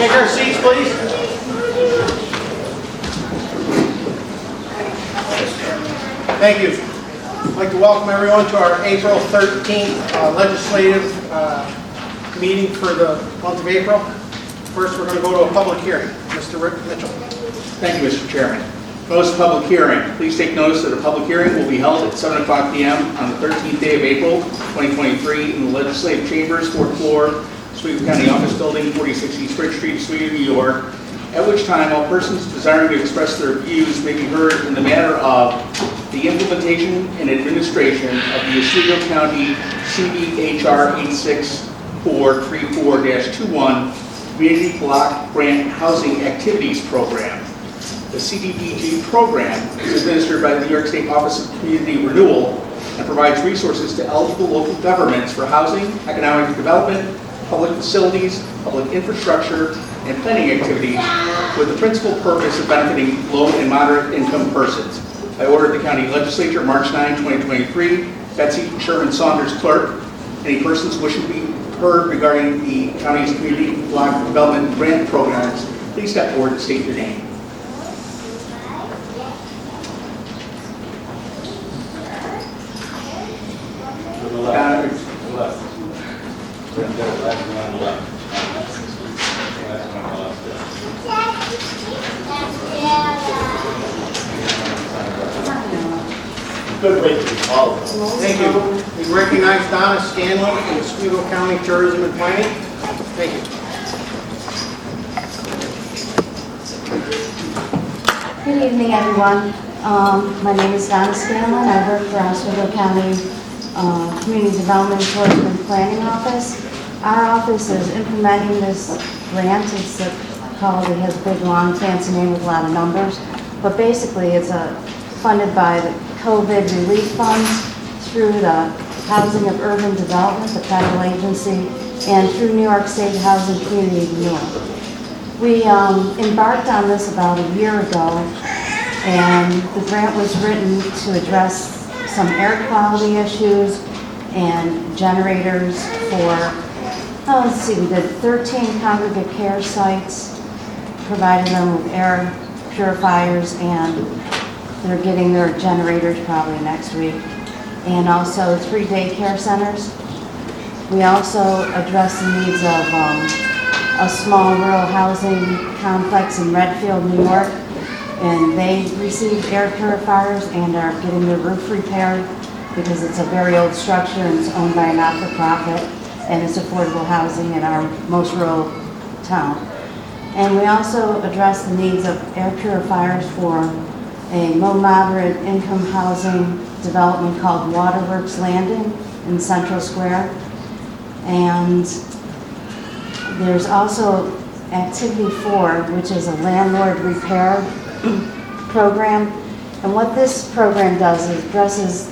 Take our seats, please. Thank you. I'd like to welcome everyone to our April 13th legislative meeting for the month of April. First, we're going to go to a public hearing. Mr. Rick Mitchell. Thank you, Mr. Chairman. Notice of public hearing. Please take notice that a public hearing will be held at 7 o'clock p.m. on the 13th day of April, 2023 in the Legislative Chambers, 4th floor, Oswego County Office Building, 4060 Bridge Street, Oswego, New York, at which time all persons desiring to express their views may be heard in the matter of the implementation and administration of the Oswego County CBHR 86434-21 Community Block Grant Housing Activities Program. The CDBG program is administered by the New York State Office of Community Renewal and provides resources to eligible local governments for housing, economic development, public facilities, public infrastructure, and planning activities with the principal purpose of benefiting low and moderate income persons. I ordered the County Legislature March 9, 2023, Betsy Sherman Saunders, Clerk. Any persons wishing to be heard regarding the county's community block development grant programs, please step forward and state your name. Good way to follow. Thank you. We recognize Donna Scanlon from the Oswego County Tourism and Planning. Thank you. Good evening, everyone. My name is Donna Scanlon. I work for Oswego County Community Development Tourism and Planning Office. Our office is implementing this grant. It's called, it has a big, long, fancy name with a lot of numbers. But basically, it's funded by the COVID relief funds through the Housing of Urban Development, the federal agency, and through New York State Housing Community Renewal. We embarked on this about a year ago, and the grant was written to address some air quality issues and generators for, let's see, we did 13 congregate care sites, provided them with air purifiers, and they're getting their generators probably next week. And also 3 daycare centers. We also address the needs of a small rural housing complex in Redfield, New York. And they received air purifiers and are getting their roof repaired because it's a very old structure and it's owned by a not-for-profit, and it's affordable housing in our most rural town. And we also address the needs of air purifiers for a low moderate income housing development called Waterworks Landing in Central Square. And there's also Activity 4, which is a landlord repair program. And what this program does is addresses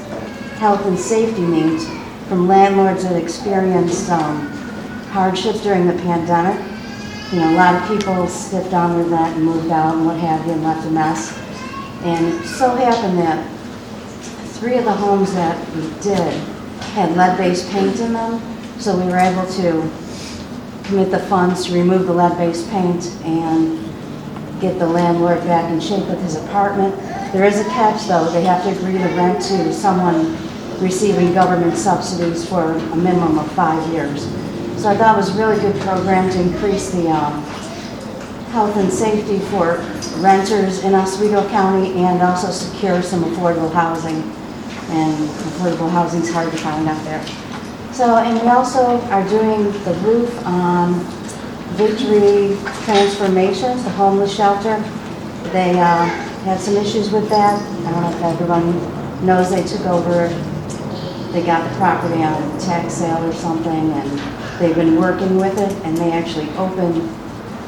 health and safety needs from landlords that experienced hardship during the pandemic. You know, a lot of people stepped on their rent and moved out and what have you and left a mess. And it so happened that 3 of the homes that we did had lead-based paint in them, so we were able to commit the funds to remove the lead-based paint and get the landlord back in shape with his apartment. There is a catch, though. They have to agree to rent to someone receiving government subsidies for a minimum of 5 years. So I thought it was a really good program to increase the health and safety for renters in Oswego County and also secure some affordable housing. And affordable housing is hard to find out there. So, and we also are doing the roof on Victory Transformations, the homeless shelter. They had some issues with that. I don't know if everyone knows they took over, they got the property on a tax sale or something, and they've been working with it, and they actually opened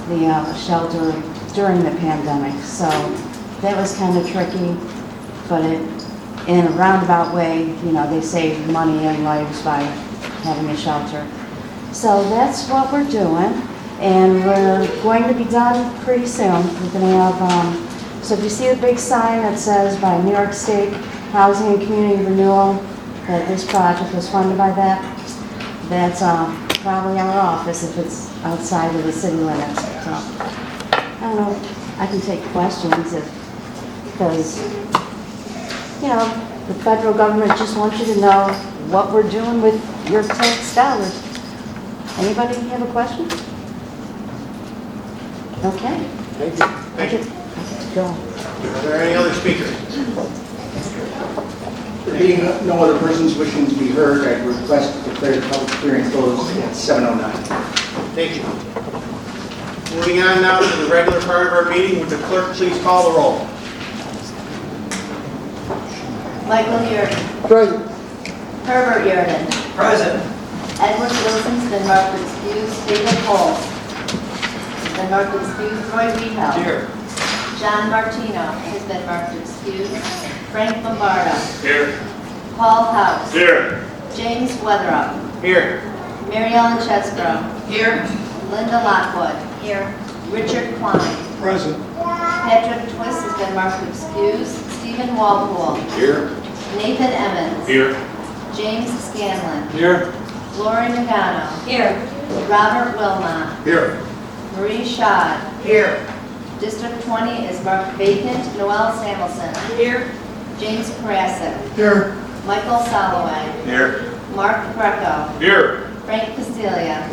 the shelter during the pandemic. So that was kind of tricky, but in a roundabout way, you know, they saved money and lives by having a shelter. So that's what we're doing, and we're going to be done pretty soon. We're going to have, so if you see the big sign that says by New York State Housing and Community Renewal that this project was funded by that, that's probably our office if it's outside of the city limits. So I don't know, I can take questions because, you know, the federal government just wants you to know what we're doing with your tax dollars. Anybody have a question? Okay. Thank you. Thank you. Go. Are there any other speakers? There being no other persons wishing to be heard, I request to declare the public hearing closed at 7:09. Thank you. Moving on now to the regular part of our meeting, would the clerk please call the roll? Michael Yurden. Present. Herbert Yurden. Present. Edward Wilson's been marked excused. David Holmes has been marked excused. Roy Rehel. Here. John Martino has been marked excused. Frank Lombardo. Here. Paul House. Here. James Weatherup. Here. Mary Ellen Chesbro. Here. Linda Lockwood. Here. Richard Klein. Present. Patrick Twist has been marked excused. Stephen Walpole. Here. Nathan Emmons. Here. James Scanlon. Here. Lori Nagano. Here. Robert Wilmot. Here. Marie Schad. Here. District 20 is marked vacant. Noel Samuelson. Here. James Karasik. Here. Michael Soloway. Here. Mark Greco. Here. Frank Castilla.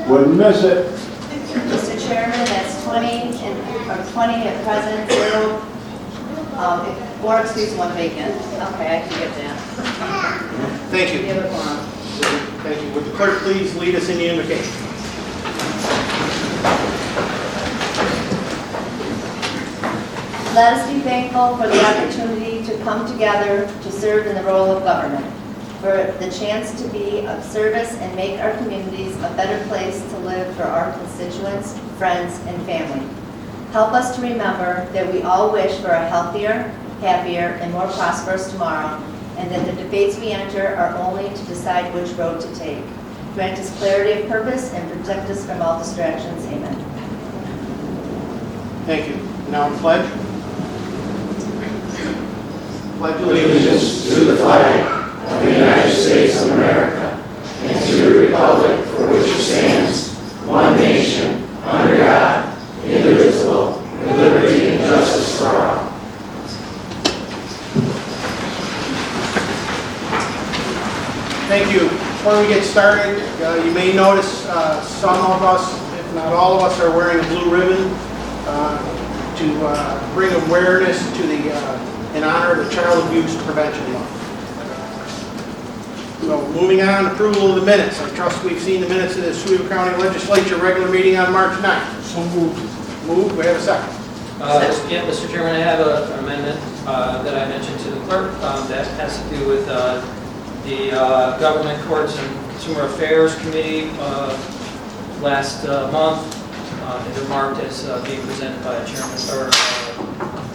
Wouldn't miss it. Mr. Chairman, that's 20 at present, 0, 4 excused, 1 vacant. Okay, I can get that. Thank You you. have a quorum. Thank you. Would the clerk please lead us in the invocation? Let us be thankful for the opportunity to come together to serve in the role of government, for the chance to be of service and make our communities a better place to live for our constituents, friends, and family. Help us to remember that we all wish for a healthier, happier, and more prosperous tomorrow, and that the debates we enter are only to decide which road to take. Grant us clarity of purpose and protect us from all distractions. Amen. Thank you. Now the pledge. Pledge Allegiance to the flag of the United States of America and to the republic for which it stands, one nation, under God, indivisible, with liberty and justice for all. Thank you. Before we get started, you may notice some of us, if not all of us, are wearing a blue ribbon to bring awareness to in honor of the Child Abuse Prevention Month. So moving on, approval of the minutes. I trust we've seen the minutes of the Oswego County Legislature regular meeting on March 9th. So moved. Moved. We have a second. Yeah, Mr. Chairman, I have an amendment that I mentioned to the clerk that has to do with the Government Courts and Consumer Affairs Committee last month. They're marked as being presented by a chairman or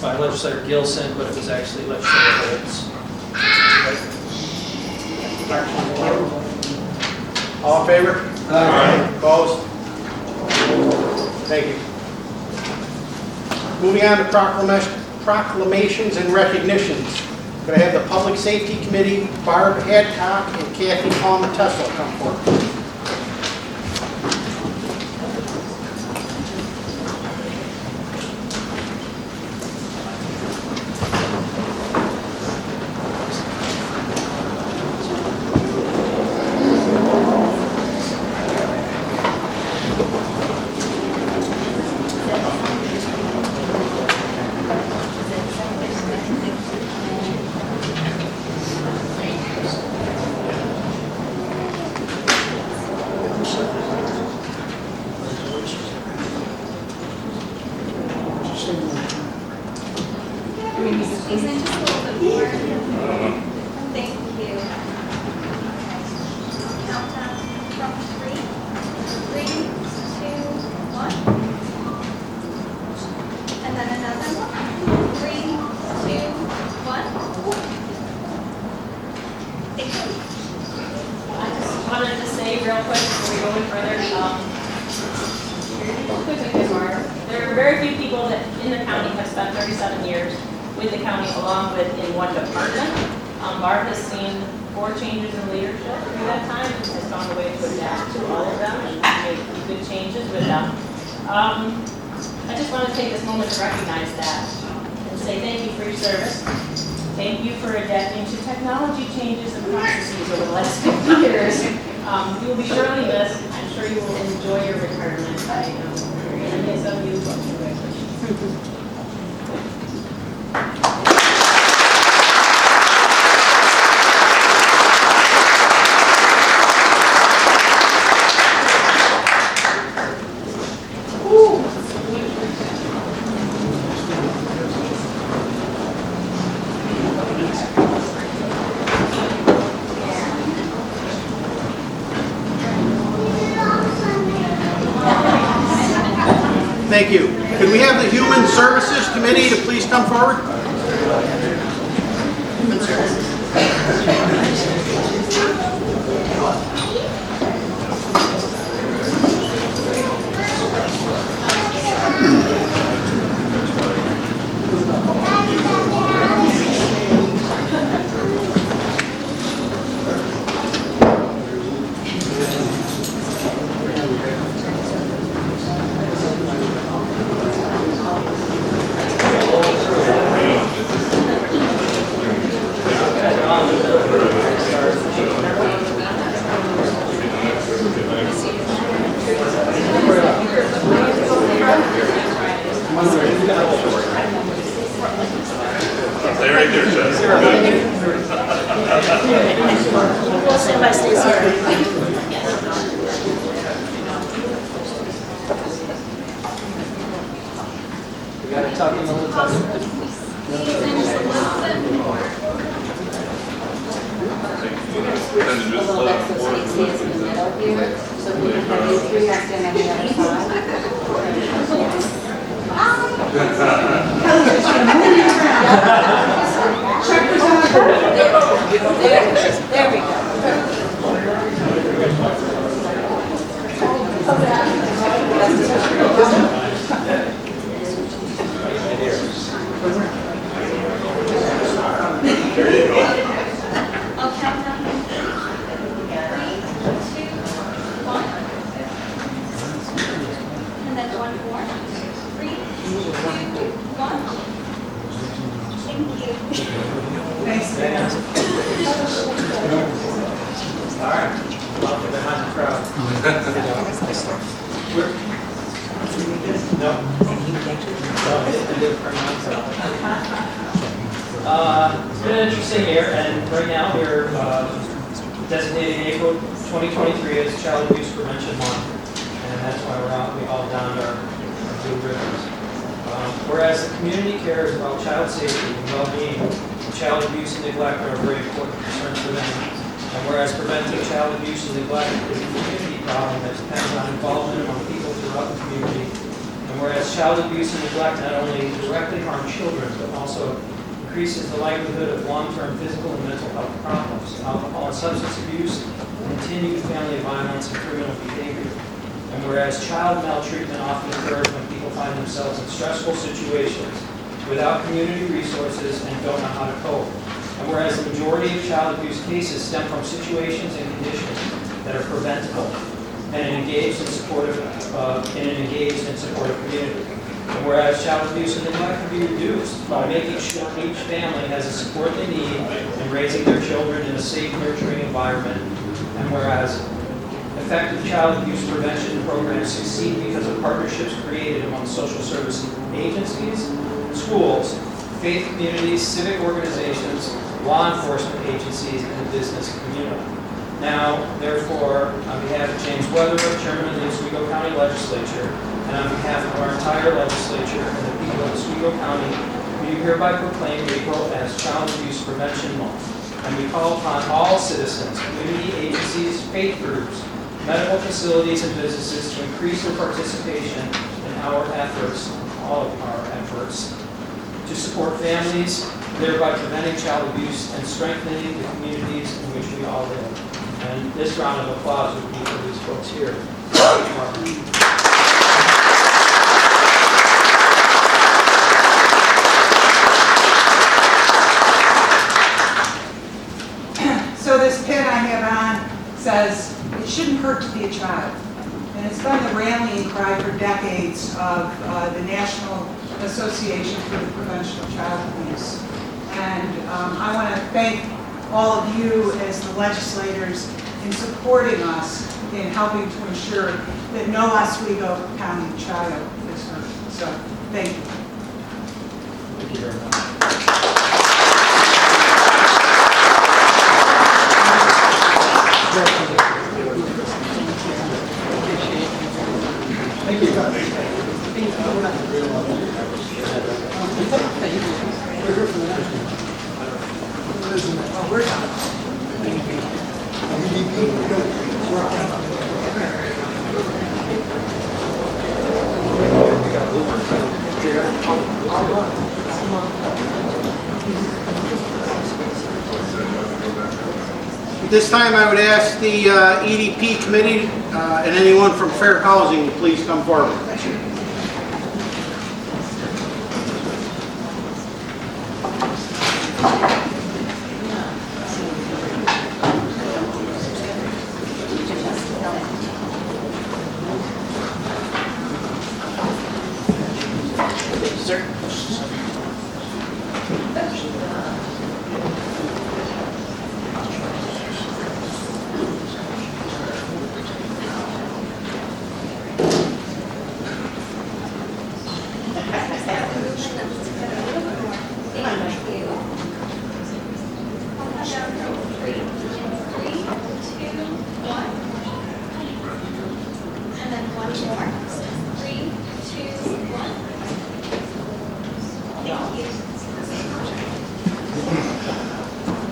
by Legislator Gilson, but it was actually Legislator Holtz. All in favor? Aye. Opposed? Thank you. Moving on to proclamations and recognitions. Could I have the Public Safety Committee, Barb Hadcock and Kathy Palmer-Tessel come forward? Isn't just a little bit more? Thank you. Countdown from 3, 2, 1. And then another one. 3, 2, 1. Thank you. I just wanted to say real quick before we go any further, there are very few people that in the county have spent 37 years with the county along with in one department. Barb has seen 4 changes in leadership through that time and has found a way to adapt to all of them and make good changes with them. I just want to take this moment to recognize that and say thank you for your service. Thank you for adapting to technology changes and processes over the last 50 years. You will be surely missed. I'm sure you will enjoy your retirement. I am very envious of you. Congratulations. Thank you. Could we have the Human Services Committee to please come forward? We got to talk in a little time. There we go. I'll count down. 3, 2, 1. And then 1 more. 3, 2, 1. Thank you. All right. Welcome behind the crowd. No. It's been an interesting year, and right now we're designating April 2023 as Child Abuse Prevention Month, and that's why we all donned our blue ribbons. Whereas the community cares about child safety and well-being, child abuse and neglect are very important concerns for them. And whereas preventing child abuse and neglect is a community problem that depends on involvement among people throughout the community. And whereas child abuse and neglect not only directly harm children, but also increases the likelihood of long-term physical and mental health problems, alcohol and substance abuse, continued family violence, and criminal behavior. And whereas child maltreatment often occurs when people find themselves in stressful situations without community resources and don't know how to cope. And whereas the majority of child abuse cases stem from situations and conditions that are preventable and engaged in supportive community. And whereas child abuse and neglect can be reduced by making sure each family has the support they need in raising their children in a safe, nurturing environment. And whereas effective child abuse prevention programs succeed because of partnerships created among social service agencies, schools, faith communities, civic organizations, law enforcement agencies, and the business community. Now, therefore, on behalf of James Weatherford, Chairman of the Oswego County Legislature, and on behalf of our entire legislature and the people of Oswego County, we hereby proclaim April as Child Abuse Prevention Month. And we call upon all citizens, community agencies, faith groups, medical facilities, and businesses to increase their participation in our efforts, all of our efforts, to support families, thereby preventing child abuse and strengthening the communities in which we all live. And this round of applause would be for these folks here. So this pin I have on says, it shouldn't hurt to be a child. And And it's been the rallying cry for decades of the National Association for the Prevention of Child Abuse. And I want to thank all of you as the legislators in supporting us in helping to ensure that no Oswego County child is hurt. So, thank you. Thank you very much. At this time, I would ask the EDP committee and anyone from Fair Housing to please come forward.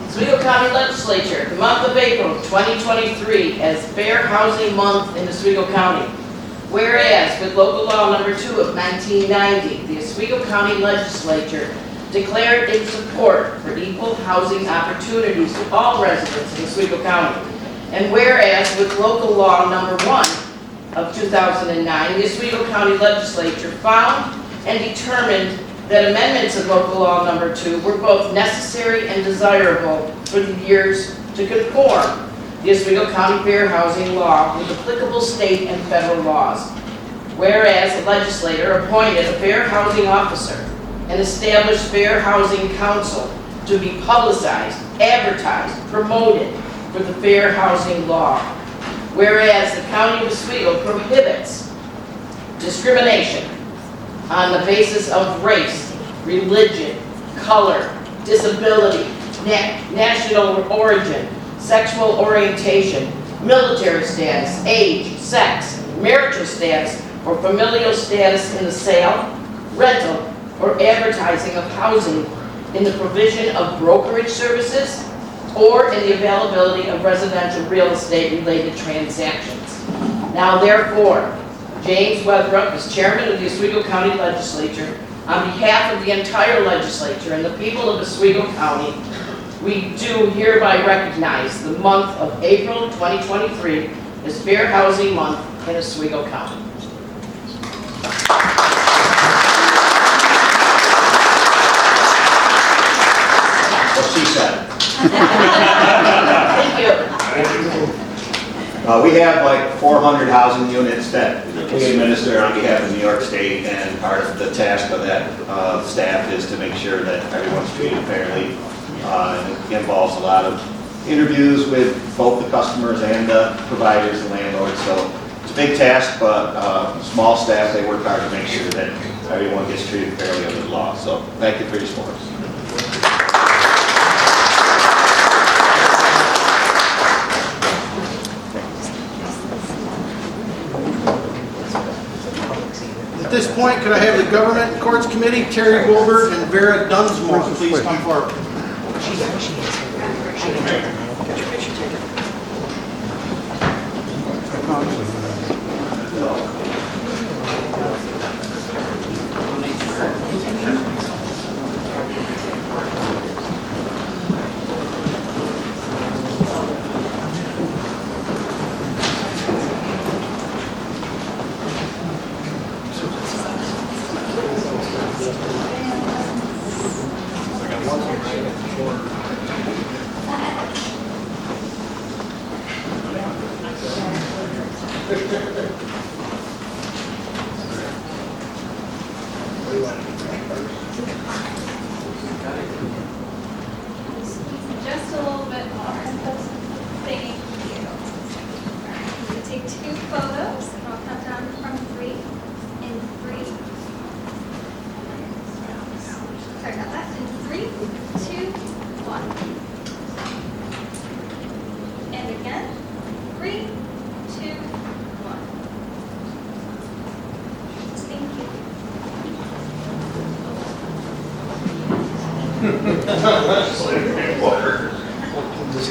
Oswego County Legislature, the month of April 2023 as Fair Housing Month in Oswego County. Whereas with local law number 2 of 1990, the Oswego County Legislature declared its support for equal housing opportunities to all residents in Oswego County. And whereas with local law number 1 of 2009, the Oswego County Legislature found and determined that amendments of local law number 2 were both necessary and desirable for the years to conform the Oswego County Fair Housing Law with applicable state and federal laws. Whereas the legislature appointed a fair housing officer and established Fair Housing Council to be publicized, advertised, promoted for the Fair Housing Law. Whereas the County of Oswego prohibits discrimination on the basis of race, religion, color, disability, national origin, sexual orientation, military status, age, sex, marital status, or familial status in the sale, rental, or advertising of housing in the provision of brokerage services or in the availability of residential real estate related transactions. Now therefore, James Weathrup, as chairman of the Oswego County Legislature, on behalf of the entire legislature and the people of Oswego County, we do hereby recognize the month of April 2023 as Fair Housing Month in Oswego County. What she said. Thank you. We have like 400 housing units that we administer on behalf of New York State, and part of the task of that staff is to make sure that everyone's treated fairly. It involves a lot of interviews with both the customers and the providers and landlords, so it's a big task, but small staff, they work hard to make sure that everyone gets treated fairly under the law. So thank you for your support. At this point, could I have the Government and Courts Committee, Terry Goldberg and Vera Dunsmore, please come forward.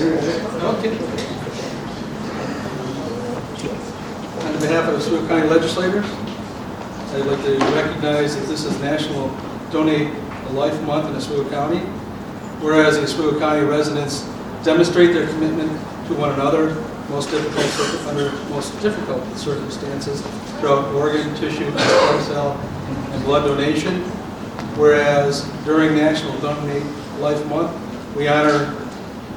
On behalf of the Oswego County legislators, I'd like to recognize that this is National Donate a Life Month in Oswego County. Whereas the Oswego County residents demonstrate their commitment to one another under most difficult circumstances throughout organ, tissue, stem cell, and blood donation. Whereas during National Donate Life Month, we honor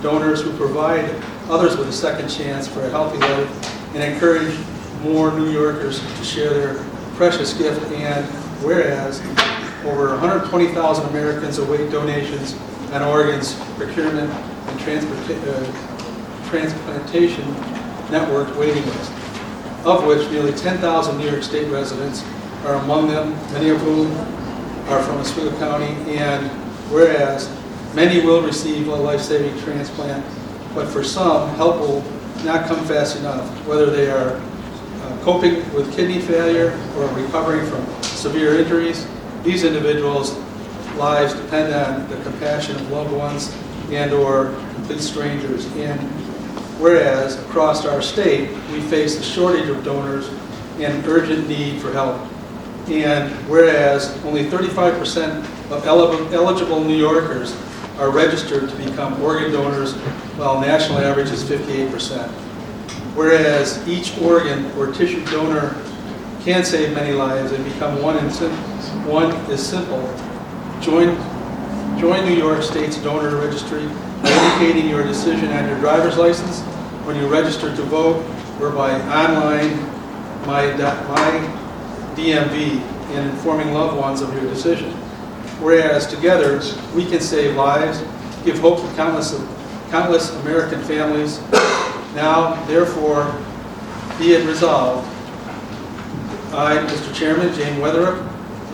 donors who provide others with a second chance for a healthy life and encourage more New Yorkers to share their precious gift. And whereas over 120,000 Americans await donations on organs procurement and transplantation network waiting list, of which nearly 10,000 New York State residents are among them, many of whom are from Oswego County. And whereas many will receive a life-saving transplant, but for some, help will not come fast enough, whether they are coping with kidney failure or recovering from severe injuries. These individuals' lives depend on the compassion of loved ones and/or complete strangers. And whereas across our state, we face a shortage of donors and urgent need for help. And whereas only 35% of eligible New Yorkers are registered to become organ donors, while national average is 58%. Whereas each organ or tissue donor can save many lives and become one is simple. Join New York State's donor registry by indicating your decision on your driver's license when you register to vote, or by online MyDMV, and informing loved ones of your decision. Whereas together we can save lives, give hope to countless American families. Now, therefore, be it resolved, I, Mr. Chairman, Jane Weatherup,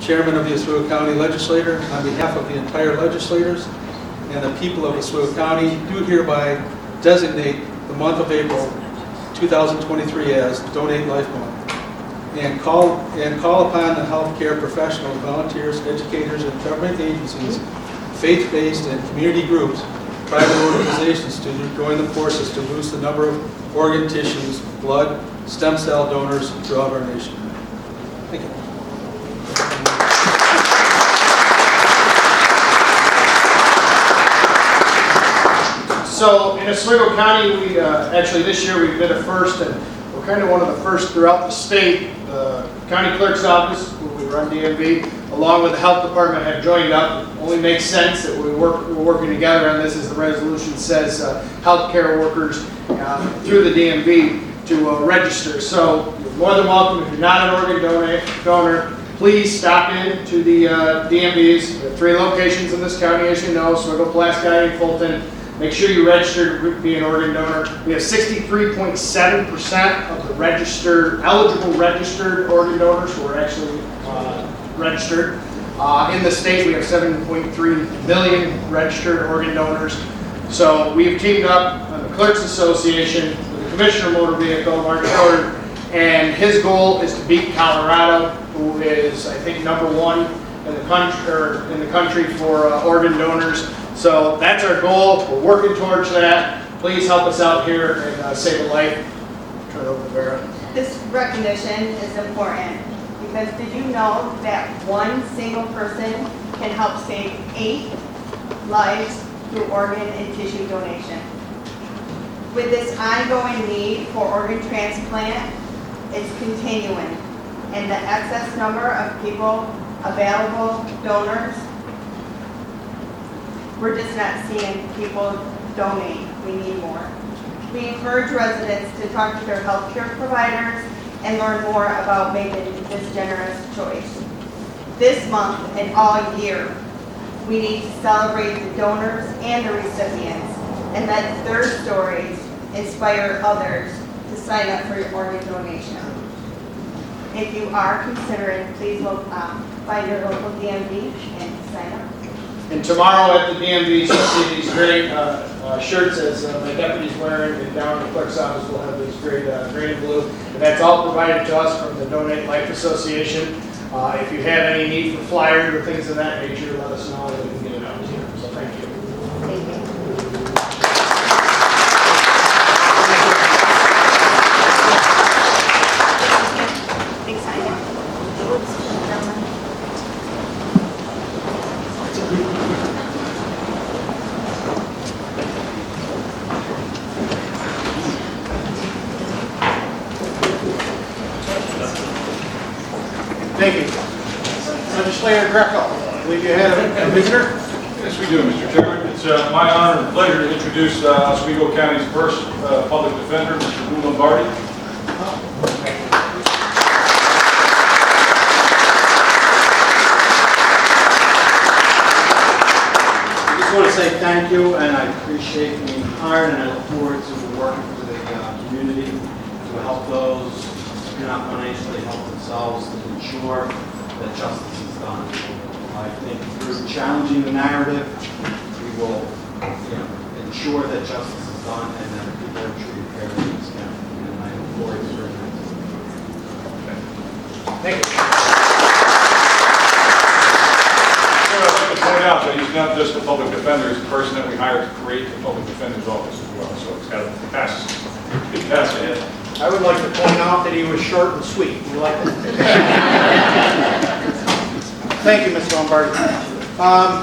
Chairman of the Oswego County Legislature, on behalf of the entire legislators and the people of Oswego County, do hereby designate the month of April 2023 as Donate Life Month, and call upon the healthcare professionals, volunteers, educators, and government agencies, faith-based and community groups, private organizations to join the forces to boost the number of organ, tissues, blood, stem cell donors throughout our nation. Thank you. So in Oswego County, we actually this year we did a first, and we're kind of one of the first throughout the state. The county clerk's office, where we run DMV, along with the health department, have joined up. It only makes sense that we're working together on this, as the resolution says, healthcare workers through the DMV to register. So you're more than welcome. If you're not an organ donor, please stop in to the DMVs. We have 3 locations in this county, as you know, Oswego, Pulaski, and Fulton. Make sure you register to be an organ donor. We have 63.7% of the eligible registered organ donors who are actually registered. In the state, we have 7.3 million registered organ donors. So we've teamed up on the Clerks Association with the Commissioner Motor Vehicle, Mark Shorter, and his goal is to beat Colorado, who is, I think, #1 in the country for organ donors. So that's our goal. We're working towards that. Please help us out here and save a life. Turn it over to Vera. This recognition is important because did you know that one single person can help save 8 lives through organ and tissue donation? With this ongoing need for organ transplant, it's continuing, and the excess number of people, available donors, we're just not seeing people donate. We need more. We encourage residents to talk to their healthcare providers and learn more about making this generous choice. This month and all year, we need to celebrate the donors and the recipients and let their stories inspire others to sign up for your organ donation. If you are considering, please find your local DMV and sign up. And tomorrow at the DMV, you'll see these great shirts as my deputy's wearing, and down in the clerk's office we'll have these great green and blue. And that's all provided to us from the Donate Life Association. If you have any need for flyers or things of that nature, let us know and we can get it out to you. So thank you. Thank you. Legislator Greco. I believe you had a visitor? Yes, we do, Mr. Chairman. It's my honor and pleasure to introduce Oswego County's first public defender, Mr. Lou Lombardi. I just want to say thank you, and I appreciate being hired, and I look forward to working for the community to help those who cannot financially help themselves, to ensure that justice is done. I think through challenging the narrative, we will ensure that justice is done and that people are treated fairly in this county. And I look forward to serving that. Thank you. I'd like to point out that he's not just a public defender, he's the person that we hired to create the public defender's office as well, so it's got a capacity. I would like to point out that he was short and sweet. We like that. Thank you, Mr. Lombardi.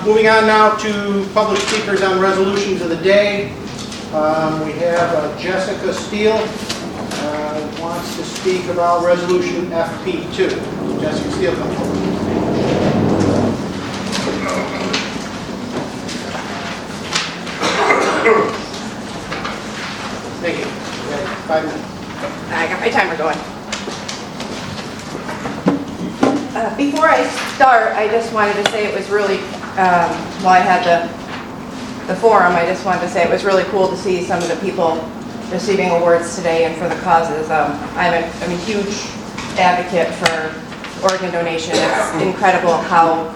Moving on now to public speakers on resolutions of the day. We have Jessica Steele wants to speak about resolution FP2. Jessica Steele, come forward. Thank you. You have 5 minutes. I got my timer going. Before I start, I just wanted to say it was really, while I had the forum, I just wanted to say it was really cool to see some of the people receiving awards today and for the causes. I'm a huge advocate for organ donation. It's incredible how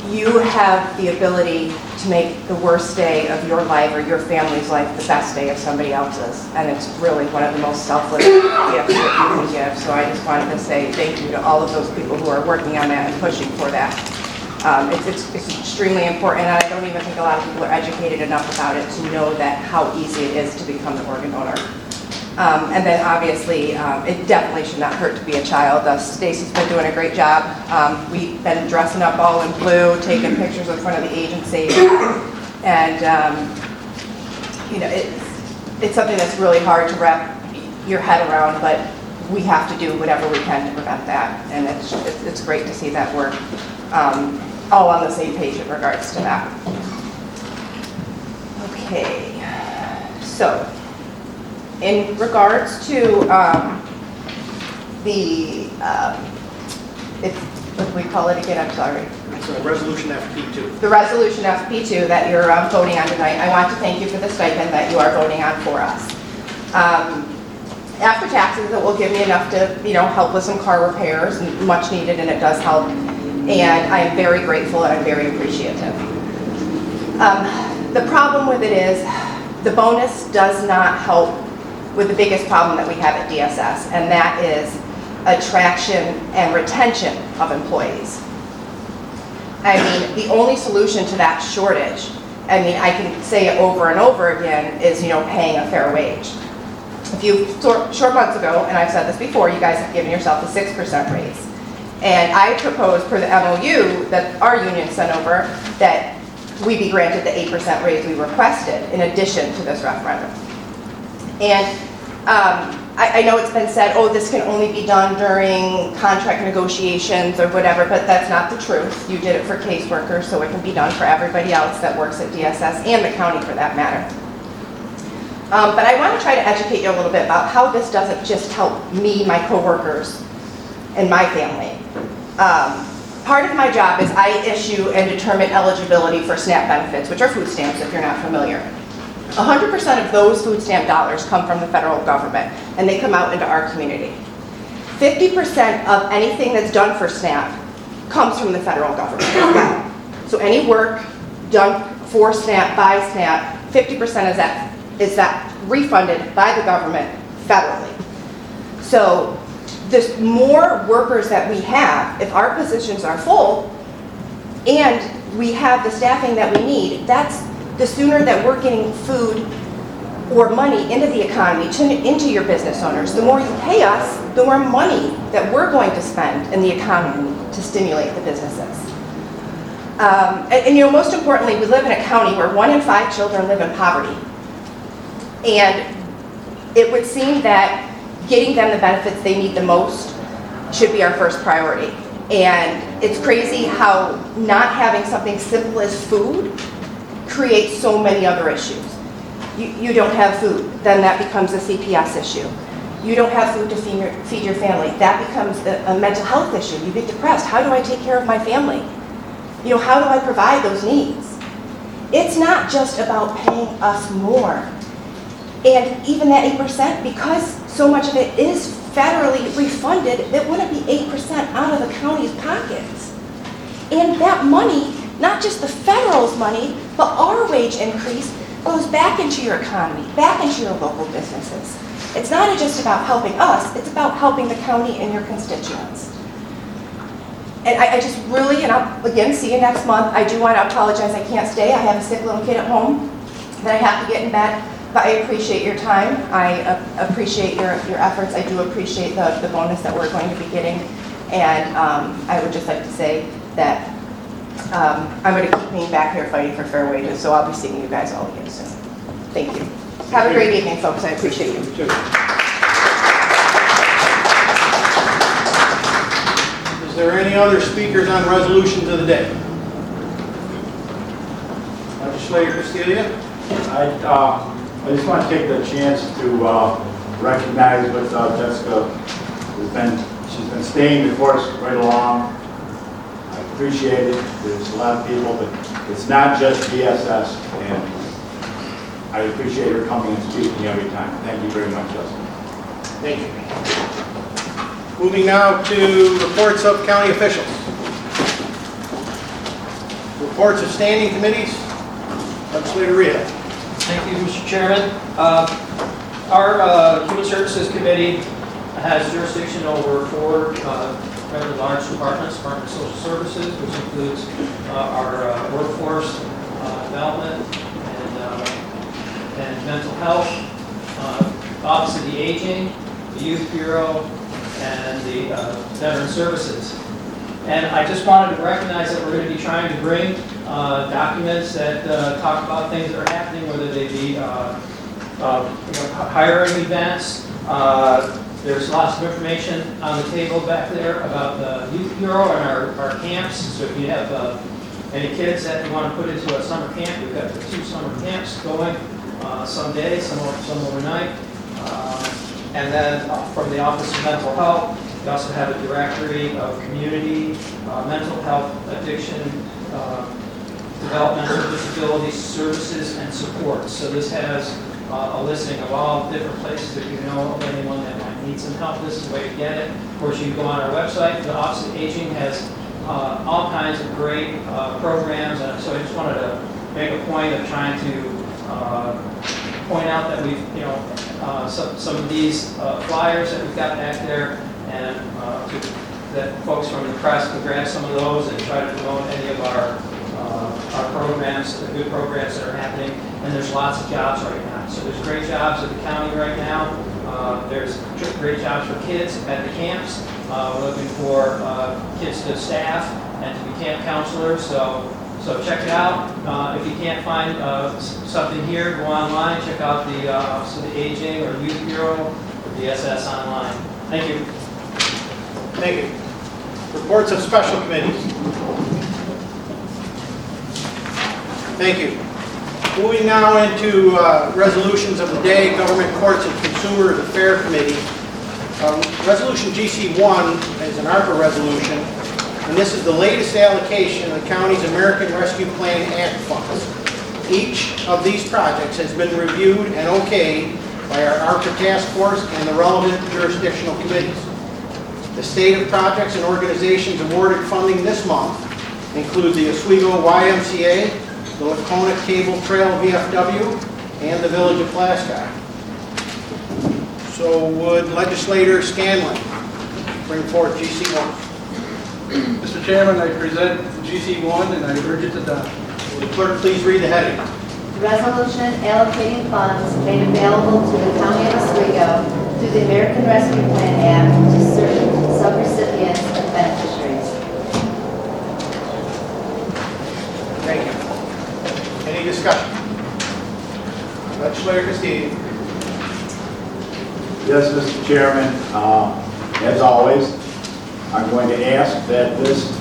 you have the ability to make the worst day of your life or your family's life the best day of somebody else's. And it's really one of the most selfless gifts that you can give. So I just wanted to say thank you to all of those people who are working on that and pushing for that. It's extremely important, and I don't even think a lot of people are educated enough about it to know that how easy it is to become an organ donor. And then obviously, it definitely should not hurt to be a child. Stacy's been doing a great job. We've been dressing up all in blue, taking pictures in front of the agency. And, it's something that's really hard to wrap your head around, but we have to do whatever we can to prevent that. And it's great to see that we're all on the same page in regards to that. Okay, so in regards to what do we call it again? I'm sorry. It's Resolution FP2. The Resolution FP2 that you're voting on tonight, I want to thank you for the stipend that you are voting on for us. After taxes, it will give me enough to, help with some car repairs, and much needed, and it does help. And I am very grateful and I'm very appreciative. The problem with it is the bonus does not help with the biggest problem that we have at DSS, and that is attraction and retention of employees. I mean, the only solution to that shortage, I can say it over and over again, is, paying a fair wage. A few short months ago, and I've said this before, you guys have given yourself a 6% raise. And I proposed per the MOU that our union sent over that we be granted the 8% raise we requested in addition to this referendum. And I know it's been said, oh, this can only be done during contract negotiations or whatever, but that's not the truth. You did it for caseworkers, so it can be done for everybody else that works at DSS and the county for that matter. But I want to try to educate you a little bit about how this doesn't just help me, my coworkers, and my family. Part of my job is I issue and determine eligibility for SNAP benefits, which are food stamps if you're not familiar. 100% of those food stamp dollars come from the federal government, and they come out into our community. 50% of anything that's done for SNAP comes from the federal government as well. So any work done for SNAP, by SNAP, 50% is that refunded by the government federally. So the more workers that we have, if our positions are full and we have the staffing that we need, that's the sooner that we're getting food or money into the economy, into your business owners. The more you pay us, the more money that we're going to spend in the economy to stimulate the businesses. Most importantly, we live in a county where 1 in 5 children live in poverty. And it would seem that getting them the benefits they need the most should be our first priority. And It's crazy how not having something simple as food creates so many other issues. You don't have food, then that becomes a CPS issue. You don't have food to feed your family, that becomes a mental health issue. You get depressed. How do I take care of my family? You know, how do I provide those needs? It's not just about paying us more. And even that 8%, because so much of it is federally refunded, it wouldn't be 8% out of the county's pockets. And that money, not just the federal's money, but our wage increase goes back into your economy, back into your local businesses. It's not just about helping us, it's about helping the county and your constituents. And I just really, and I'll again see you next month. I do want to apologize, I can't stay. I have a sick little kid at home that I have to get in bed. But I appreciate your time. I appreciate your efforts. I do appreciate the bonus that we're going to be getting. And I would just like to say that I'm going to keep being back here fighting for fair wages. So I'll be seeing you guys all again soon. Thank you. Have a great evening, folks. I appreciate you. Is there any other speakers on resolutions of the day? Legislator Castillo? I just want to take the chance to recognize what Jessica has been. She's been staying before us right along. I appreciate it. There's a lot of people, but it's not just DSS, and I appreciate her coming and speaking every time. Thank you very much, Jessica. Thank you. Moving now to reports of county officials. Reports of standing committees. Legislator Rita. Thank you, Mr. Chairman. Our Human Services Committee has jurisdiction over 4 rather large departments: Department of Social Services, which includes our workforce development and mental health, Office of the Aging, the Youth Bureau, and the Veteran Services. And I just wanted to recognize that we're going to be trying to bring documents that talk about things that are happening, whether they be hiring events. There's lots of information on the table back there about the Youth Bureau and our camps. So if you have any kids that you want to put into a summer camp, we've got the 2 summer camps going, some days, some overnight. And then from the Office of Mental Health, we also have a directory of community, mental health, addiction, developmental disability services and supports. So this has a listing of all different places. If you know of anyone that might need some help, this is the way to get it. Of course, you can go on our website. The Office of Aging has all kinds of great programs, and so I just wanted to make a point of trying to point out that we've, some of these flyers that we've got back there, and that folks from the press can grab some of those and try to promote any of our programs, the good programs that are happening. And there's lots of jobs right now. So there's great jobs at the county right now. There's great jobs for kids at the camps. We're looking for kids to staff and to be camp counselors. So check it out. If you can't find something here, go online, check out the Office of the Aging or Youth Bureau or DSS online. Thank you. Thank you. Reports of special committees. Thank you. Moving now into resolutions of the day, Government Courts and Consumer Affairs Committee. Resolution GC1 is an ARPA resolution, and this is the latest allocation of the county's American Rescue Plan Act funds. Each of these projects has been reviewed and okayed by our ARPA task force and the relevant jurisdictional committees. The state of projects and organizations awarded funding this month include the Oswego YMCA, the Lacona Cable Trail VFW, and the Village of Glasgow. So would Legislator Scanlon bring forth GC1? Mr. Chairman, I present GC1 and I urge it to adopt. Will the clerk please read the heading? Resolution allocating funds made available to the County of Oswego through the American Rescue Plan Act to certain subrecipients and beneficiaries. Thank you. Any discussion? Legislator Castillo. Yes, Mr. Chairman. As always, I'm going to ask that this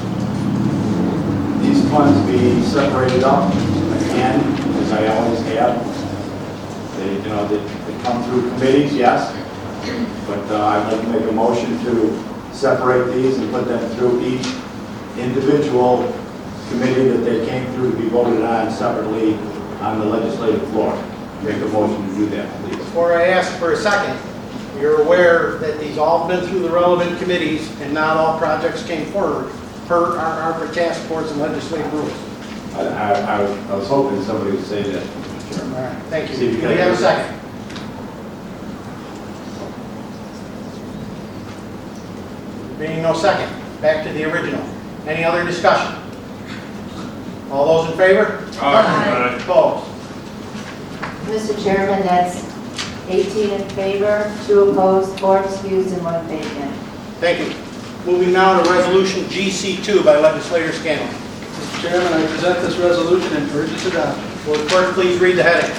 these funds be separated up again, as I always have. They come through committees, yes, but I'd like to make a motion to separate these and put them through each individual committee that they came through to be voted on separately on the legislative floor. Make a motion to do that, please. Before I ask for a second, you're aware that these all been through the relevant committees and not all projects came forward per our task force and legislative rules. I was hoping somebody would say that. All right, thank you. See if Do we have a second? Being no second, back to the original. Any other discussion? All those in favor? Aye. Opposed? Mr. Chairman, that's 18 in favor, 2 opposed, 4 excused, and 1 vacant. Thank you. Moving now to Resolution GC2 by Legislator Scanlon. Mr. Chairman, I present this resolution and urge its adoption. Will the clerk please read the heading?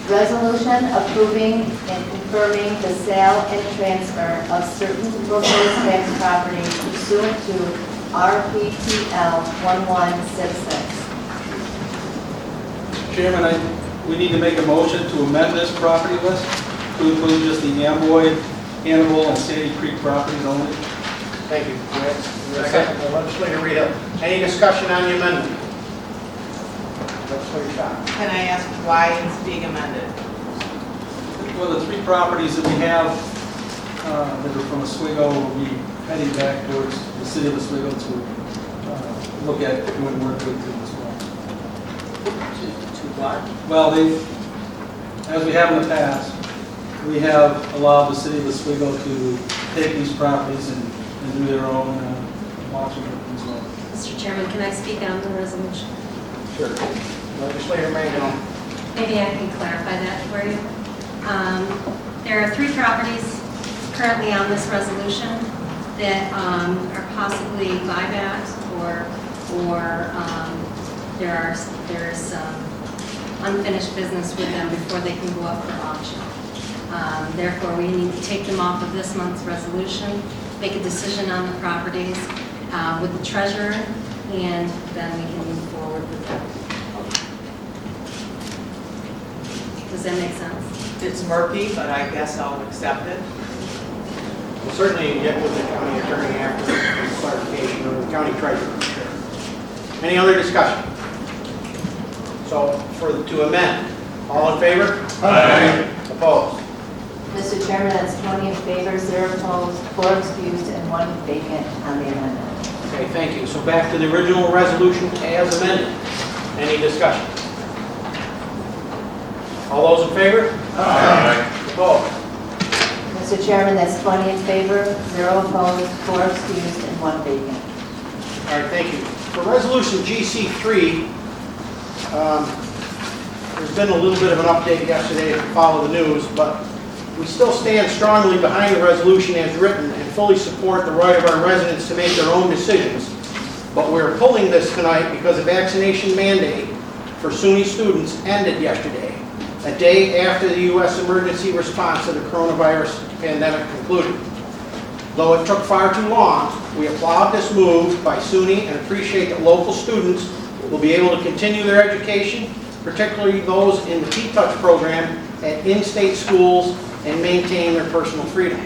Resolution approving and confirming the sale and transfer of certain proposed tax property pursuant to RPTL 1166. Mr. Chairman, we need to make a motion to amend this property list to include just the Amboy, Hannibal, and Sandy Creek properties only. Thank you. Second, Legislator Rita. Any discussion on the amendment? Legislator Shaw. Can I ask why it's being amended? Well, the 3 properties that we have that are from Oswego will be heading back towards the city of Oswego to look at doing work with them as well. Well, as we have in the past, we have allowed the city of Oswego to take these properties and do their own watching as well. Mr. Chairman, can I speak on the resolution? Sure. Legislator Mangano. Maybe I can clarify that for you. There are 3 properties currently on this resolution that are possibly buybacks or there's unfinished business with them before they can go up for auction. Therefore, we need to take them off of this month's resolution, make a decision on the properties with the treasurer, and then we can move forward with them. Does that make sense? It's murky, but I guess I'll accept it. We'll certainly get with the county attorney after clarification or the county treasurer. Sure. Any other discussion? So, to amend, all in favor? Aye. Opposed? Mr. Chairman, that's 20 in favor, 0 opposed, 4 excused, and 1 vacant on the amendment. Okay, thank you. So back to the original resolution as amended. Any discussion? All those in favor? Aye. Opposed? Mr. Chairman, that's 20 in favor, 0 opposed, 4 excused, and 1 vacant. All right, thank you. For resolution GC3, there's been a little bit of an update yesterday if you follow the news, but we still stand strongly behind the resolution as written and fully support the right of our residents to make their own decisions. But we're pulling this tonight because a vaccination mandate for SUNY students ended yesterday, a day after the U.S. emergency response to the coronavirus pandemic concluded. Though it took far too long, we applaud this move by SUNY and appreciate that local students will be able to continue their education, particularly those in the P-Touch program at in-state schools, and maintain their personal freedom.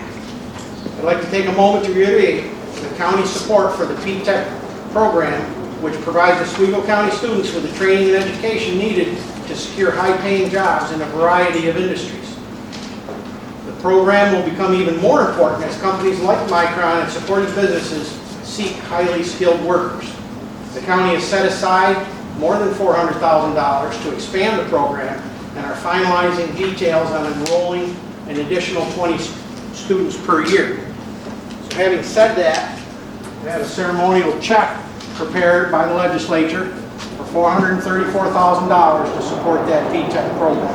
I'd like to take a moment to reiterate the county's support for the P-Tech program, which provides Oswego County students with the training and education needed to secure high-paying jobs in a variety of industries. The program will become even more important as companies like Micron and supporting businesses seek highly skilled workers. The county has set aside more than $400,000 to expand the program and are finalizing details on enrolling an additional 20 students per year. So having said that, we have a ceremonial check prepared by the legislature for $434,000 to support that P-Tech program.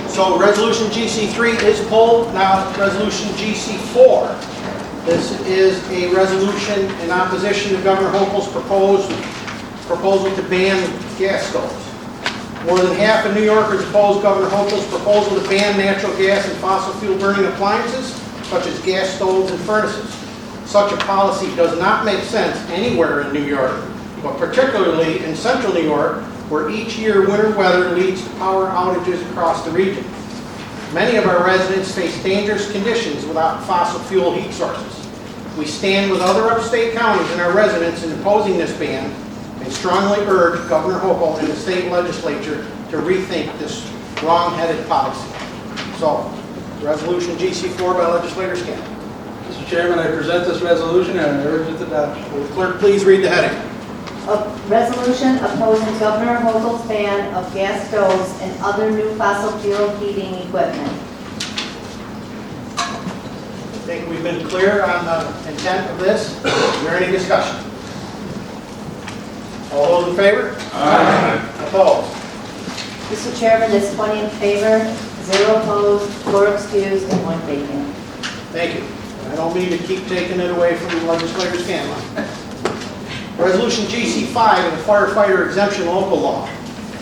So resolution GC3 is pulled. Now resolution GC4. This is a resolution in opposition to Governor Hochul's proposal to ban gas stoves. More than half of New Yorkers oppose Governor Hochul's proposal to ban natural gas and fossil fuel burning appliances, such as gas stoves and furnaces. Such a policy does not make sense anywhere in New York, but particularly in central New York, where each year winter weather leads to power outages across the region. Many of our residents face dangerous conditions without fossil fuel heat sources. We stand with other upstate counties and our residents in opposing this ban and strongly urge Governor Hochul and the state legislature to rethink this wrong-headed policy. So, Resolution GC4 by Legislator Scanlon. Mr. Chairman, I present this resolution and I urge its adoption. Will the clerk please read the heading? A resolution opposing Governor Hochul's ban of gas stoves and other new fossil fuel heating equipment. I think we've been clear on the intent of this. Is there any discussion? All those in favor? Aye. Opposed? Mr. Chairman, there's 20 in favor, 0 opposed, 4 excused, and 1 vacant. Thank you. I don't mean to keep taking it away from Legislator Scanlon. Resolution GC5 of the firefighter exemption local law.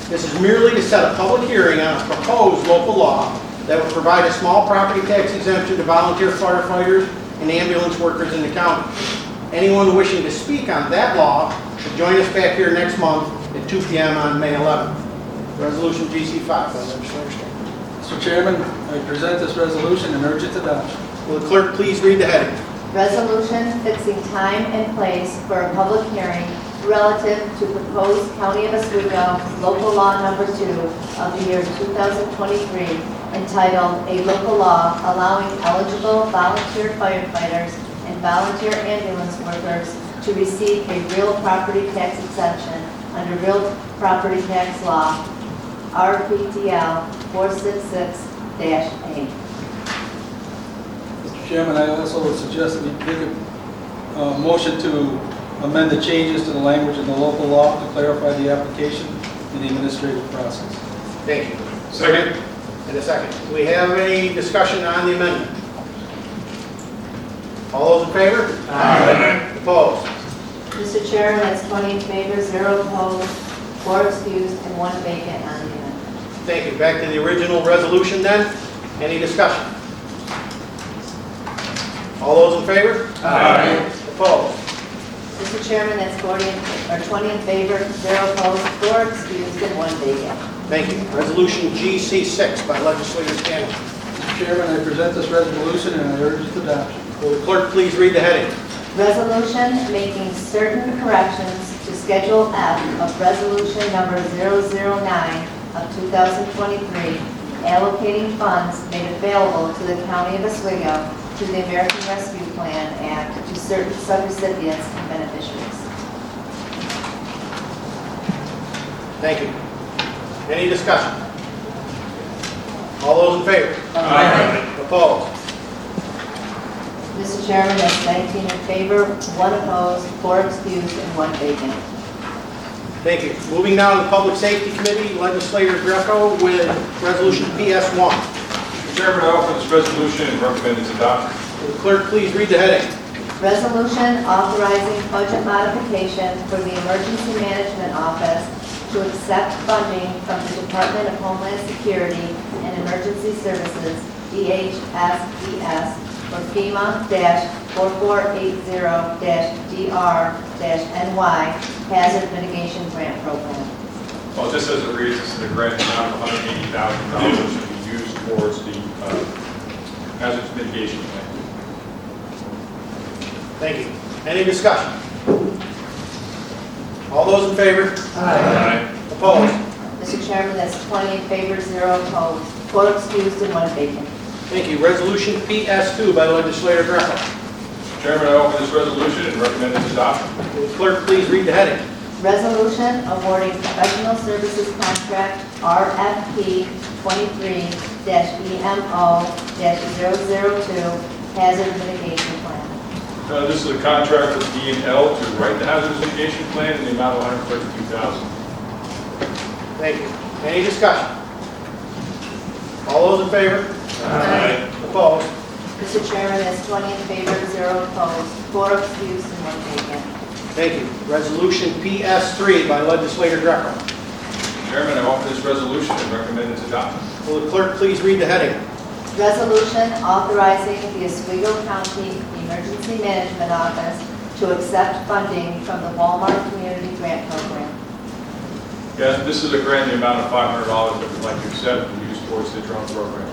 This is merely to set a public hearing on a proposed local law that would provide a small property tax exemption to volunteer firefighters and ambulance workers in the county. Anyone wishing to speak on that law should join us back here next month at 2 p.m. on May 11th. Resolution GC5 by Legislator Scanlon. Mr. Chairman, I present this resolution and urge its adoption. Will the clerk please read the heading? Resolution fixing time and place for a public hearing relative to proposed County of Oswego local law number 2 of the year 2023 entitled A Local Law Allowing Eligible Volunteer Firefighters and Volunteer Ambulance Workers to receive a real property tax exemption under Real Property Tax Law, RPTL 466-8. Mr. Chairman, I also would suggest that we make a motion to amend the changes to the language in the local law to clarify the application and the administrative process. Thank you. Second. In a second. Do we have any discussion on the amendment? All those in favor? Aye. Opposed? Mr. Chairman, that's 20 in favor, 0 opposed, 4 excused, and 1 vacant on the amendment. Thank you. Back to the original resolution then. Any discussion? All those in favor? Aye. Opposed? Mr. Chairman, that's 20 in favor, 0 opposed, 4 excused, and 1 vacant. Thank you. Resolution GC6 by Legislator Scanlon. Mr. Chairman, I present this resolution and I urge its adoption. Will the clerk please read the heading? Resolution making certain corrections to Schedule F of Resolution number 009 of 2023, allocating funds made available to the County of Oswego through the American Rescue Plan Act to certain subrecipients and beneficiaries. Thank you. Any discussion? All those in favor? Aye. Opposed? Mr. Chairman, that's 19 in favor, 1 opposed, 4 excused, and 1 vacant. Thank you. Moving now to the Public Safety Committee, Legislator Greco with Resolution PS1. Mr. Chairman, I offer this resolution and recommend its adoption. Will the clerk please read the heading? Resolution authorizing budget modification for the Emergency Management Office to accept funding from the Department of Homeland Security and Emergency Services, DHSES, for FEMA-4480-DR-NY Hazard Mitigation Grant Program. Well, just as it reads, this is a grant amount of $180,000 to be used towards the hazardous mitigation plan. Thank you. Any discussion? All those in favor? Aye. Opposed? Mr. Chairman, that's 20 in favor, 0 opposed, 4 excused, and 1 vacant. Thank you. Resolution PS2 by Legislator Greco. Mr. Chairman, I offer this resolution and recommend its adoption. Will the clerk please read the heading? Resolution awarding professional services contract RFP 23-EMO-002 Hazard Mitigation Plan. This is a contract with D&L to write the hazardous mitigation plan in the amount of $132,000. Thank you. Any discussion? All those in favor? Aye. Opposed? Mr. Chairman, that's 20 in favor, 0 opposed, 4 excused, and 1 vacant. Thank you. Resolution PS3 by Legislator Greco. Chairman, I offer this resolution and recommend its adoption. Will the clerk please read the heading? Resolution authorizing the Oswego County Emergency Management Office to accept funding from the Walmart Community Grant Program. Yes, this is a grant in the amount of $500 that we'd like to accept and use towards the drone program.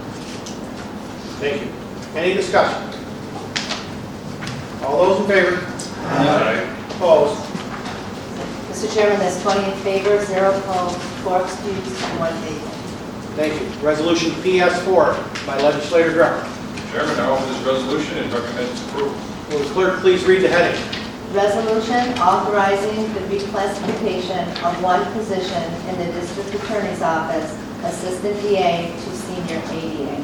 Thank you. Any discussion? All those in favor? Aye. Opposed? Mr. Chairman, there's 20 in favor, 0 opposed, 4 excused, and 1 vacant. Thank you. Resolution PS4 by Legislator Greco. Chairman, I offer this resolution and recommend its approval. Will the clerk please read the heading? Resolution authorizing the reclassification of one position in the District Attorney's Office, Assistant DA to Senior ADA.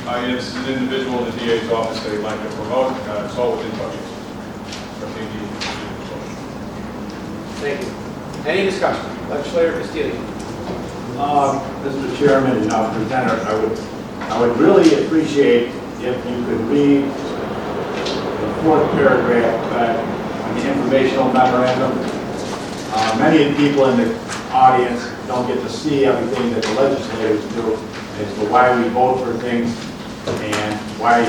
Yes, this is an individual in the DA's office that he'd like to promote. It's all within budget. Thank you. Any discussion? Legislator Castillo. Mr. Chairman and Presenter, I would really appreciate if you could read the 4th paragraph on the informational memorandum. Many of the people in the audience don't get to see everything that the legislators do as to why we vote for things and why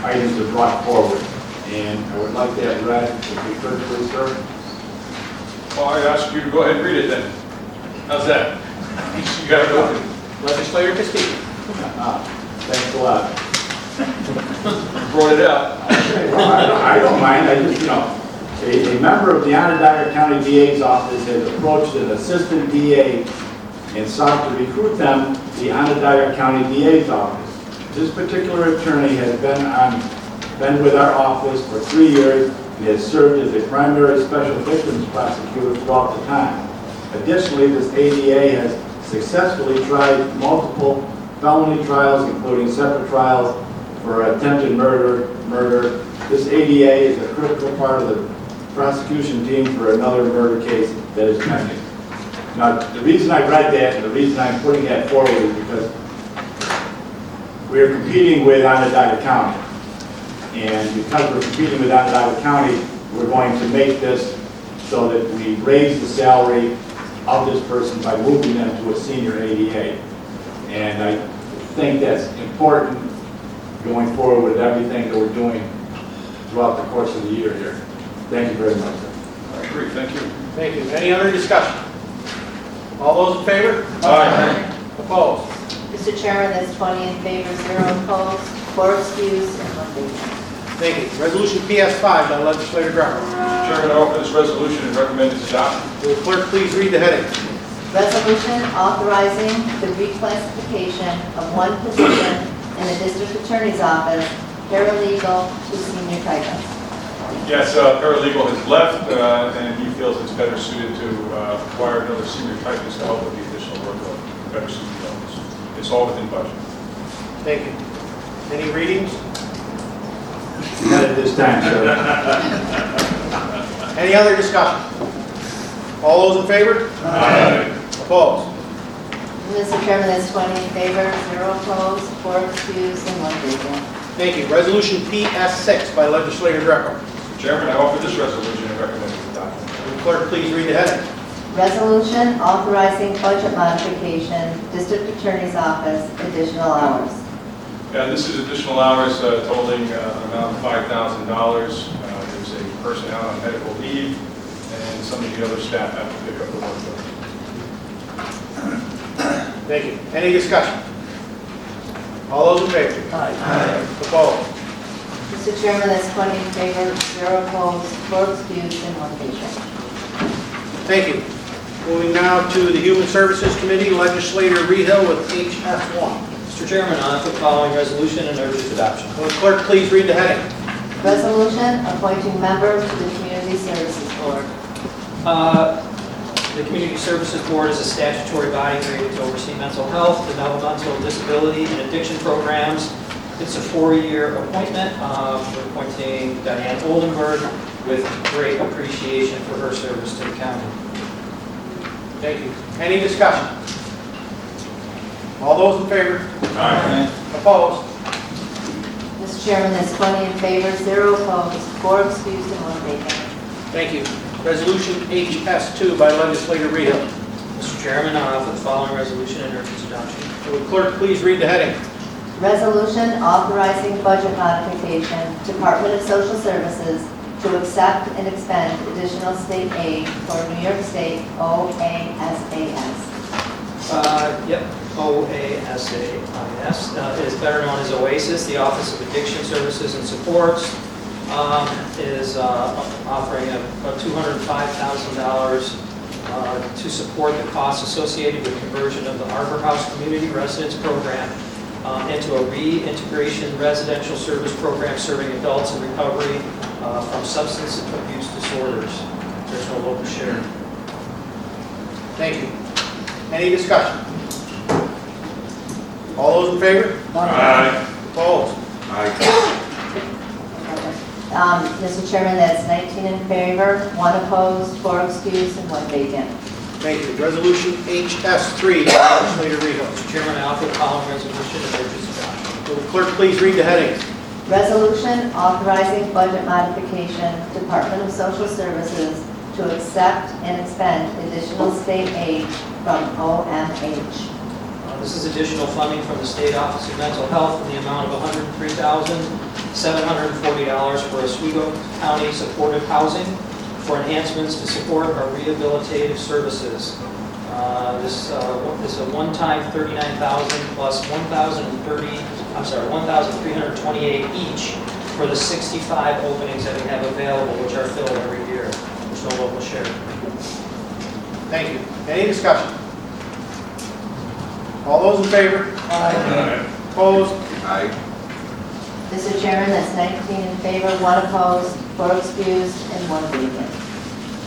items are brought forward. And I would like that read, if you could, please, sir. Well, I ask you to go ahead and read it then. How's that? You got it open. Legislator Castillo. Thanks a lot. Brought it out. I don't mind. I just, a member of the Onondaga County DA's office has approached an assistant DA and sought to recruit them to the Onondaga County DA's office. This particular attorney has been with our office for 3 years and has served as a primary special victims prosecutor throughout the time. Additionally, this ADA has successfully tried multiple felony trials, including separate trials for attempted murder. This ADA is a critical part of the prosecution team for another murder case that is pending. Now, the reason I read that and the reason I'm putting that forward is because we are competing with Onondaga County. And because we're competing with Onondaga County, we're going to make this so that we raise the salary of this person by moving them to a senior ADA. And I think that's important going forward with everything that we're doing throughout the course of the year here. Thank you very much. I agree. Thank you. Thank you. Any other discussion? All those in favor? Aye. Opposed? Mr. Chairman, there's 20 in favor, 0 opposed, 4 excused, and 1 vacant. Thank you. Resolution PS5 by Legislator Greco. Chairman, I offer this resolution and recommend its adoption. Will the clerk please read the heading? Resolution authorizing the reclassification of one position in the District Attorney's Office, paralegal to senior typist. Yes, paralegal has left, and he feels it's better suited to acquire another senior typist to help with the additional workload, better suited the office. It's all within budget. Thank you. Any readings? Not at this time, sir. Any other discussion? All those in favor? Aye. Opposed? Mr. Chairman, there's 20 in favor, 0 opposed, 4 excused, and 1 vacant. Thank you. Resolution PS6 by Legislator Greco. Chairman, I offer this resolution and recommend its adoption. Will the clerk please read the heading? Resolution authorizing budget modification, District Attorney's Office, additional hours. Yeah, this is additional hours totaling an amount of $5,000. There's a person out on medical leave, and some of the other staff have to pick up the workload. Thank you. Any discussion? All those in favor? Aye. Opposed? Mr. Chairman, there's 20 in favor, 0 opposed, 4 excused, and 1 vacant. Thank you. Moving now to the Human Services Committee, Legislator Rehill with HS1. Mr. Chairman, I offer the following resolution and urge its adoption. Will the clerk please read the heading? Resolution appointing members to the Community Services Board. The Community Services Board is a statutory body created to oversee mental health, developmental disability, and addiction programs. It's a 4-year appointment. We're appointing Diane Oldenburg with great appreciation for her service to the county. Thank you. Any discussion? All those in favor? Aye. Opposed? Mr. Chairman, there's 20 in favor, 0 opposed, 4 excused, and 1 vacant. Thank you. Resolution HS2 by Legislator Rehill. Mr. Mr. Chairman, I offer the following resolution and urge its adoption. Will the clerk please read the heading? Resolution authorizing budget modification, Department of Social Services, to accept and expend additional state aid for New York State OASAS. Yep, OASAIS is better known as OASIS. The Office of Addiction Services and Supports is offering a $205,000 to support the costs associated with conversion of the Arbor House Community Residence Program into a reintegration residential service program serving adults in recovery from substance abuse disorders. There's no local share. Thank you. Any discussion? All those in favor? Aye. Opposed? Mr. Chairman, that's 19 in favor, 1 opposed, 4 excused, and 1 vacant. Thank you. Resolution HS3, Legislator Regal. Mr. Chairman, I offer the following resolution and urge its adoption. Will the clerk please read the heading? Resolution authorizing budget modification, Department of Social Services, to accept and expend additional state aid from OMH. This is additional funding from the State Office of Mental Health in the amount of $103,740 for Oswego County supportive housing for enhancements to support our rehabilitative services. This is a one-time $39,000 plus $1,328 each for the 65 openings that we have available, which are filled every year. There's no local share. Thank you. Any discussion? All those in favor? Aye. Opposed? Mr. Chairman, that's 19 in favor, 1 opposed, 4 excused, and 1 vacant.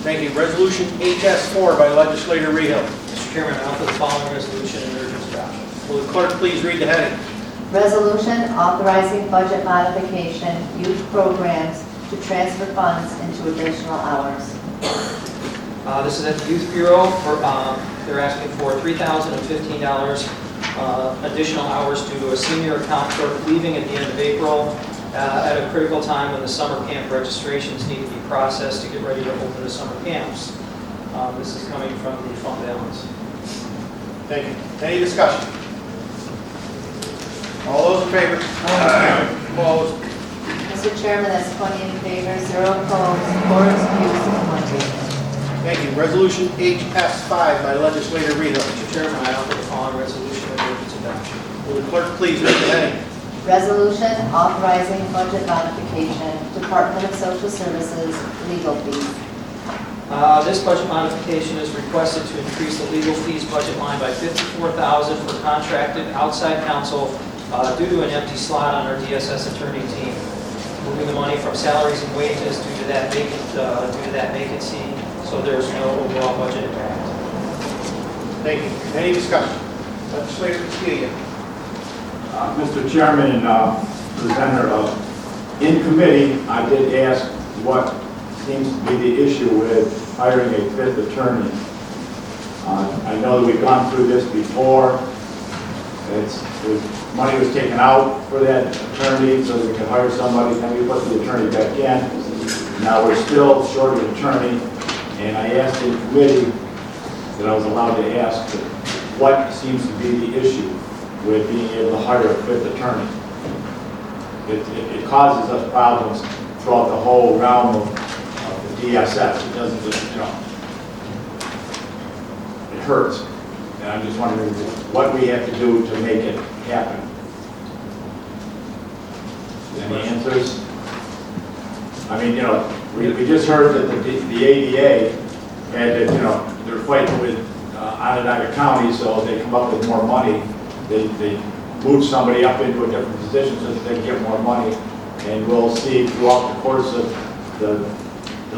Thank you. Resolution HS4 by Legislator Regal. Mr. Chairman, I offer the following resolution and urge its adoption. Will the clerk please read the heading? Resolution authorizing budget modification, youth programs to transfer funds into additional hours. This is at the Youth Bureau. They're asking for $3,015 additional hours due to a senior account clerk leaving at the end of April at a critical time when the summer camp registrations need to be processed to get ready to open the summer camps. This is coming from the fund balance. Thank you. Any discussion? All those in favor? Opposed? Mr. Chairman, that's 20 in favor, 0 opposed, 4 excused, and 1 vacant. Thank you. Resolution HS5 by Legislator Regal. Mr. Chairman, I offer the following resolution and urge its adoption. Will the clerk please read the heading? Resolution authorizing budget modification, Department of Social Services, legal fees. This budget modification is requested to increase the legal fees budget line by $54,000 for contracted outside counsel due to an empty slot on our DSS attorney team. Moving the money from salaries and wages due to that vacancy, so there's no overall budget impact. Thank you. Any discussion? Legislator Castillo. Mr. Chairman and presenter, in committee, I did ask what seems to be the issue with hiring a 5th attorney. I know that we've gone through this before. Money was taken out for that attorney so that we could hire somebody, then we put the attorney back in. Now we're still short of an attorney, and I asked in committee that I was allowed to ask what seems to be the issue with being able to hire a 5th attorney. It causes us problems throughout the whole realm of the DSS. It doesn't just, it hurts. And I'm just wondering what we have to do to make it happen. Any answers? I mean, we just heard that the ADA had, they're fighting with Onondaga County, so they come up with more money. They move somebody up into a different position so that they can get more money. And we'll see throughout the course of the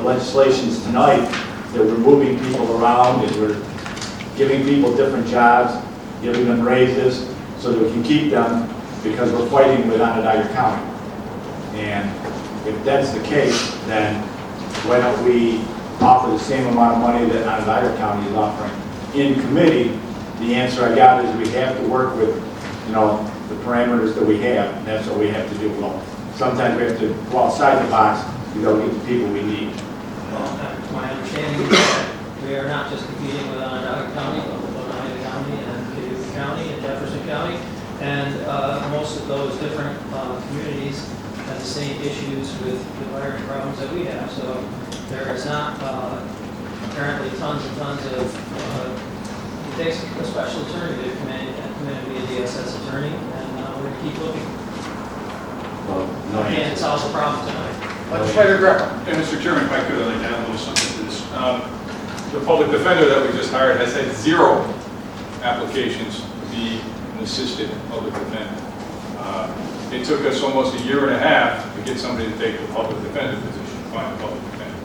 legislations tonight that we're moving people around and we're giving people different jobs, giving them raises so that we can keep them because we're fighting with Onondaga County. And if that's the case, then why don't we offer the same amount of money that Onondaga County is offering? In committee, the answer I got is we have to work with, the parameters that we have, and that's what we have to do. Well, sometimes we have to go outside the box to go get the people we need. My understanding is that We are not just competing with Onondaga County, but with Oneida County and Cayuga County and Jefferson County. And most of those different communities have the same issues with the wiring problems that we have. So there is not apparently tons and tons of, it takes a special attorney to come in and be a DSS attorney, and we're going to keep looking. Can't solve the problem tonight. Legislator Greco. And Mr. Chairman, if I could, I'd like to add a little something to this. The public defender that we just hired has had 0 applications to be an assistant public defender. It took us almost a year and a half to get somebody to take the public defender position, find a public defender.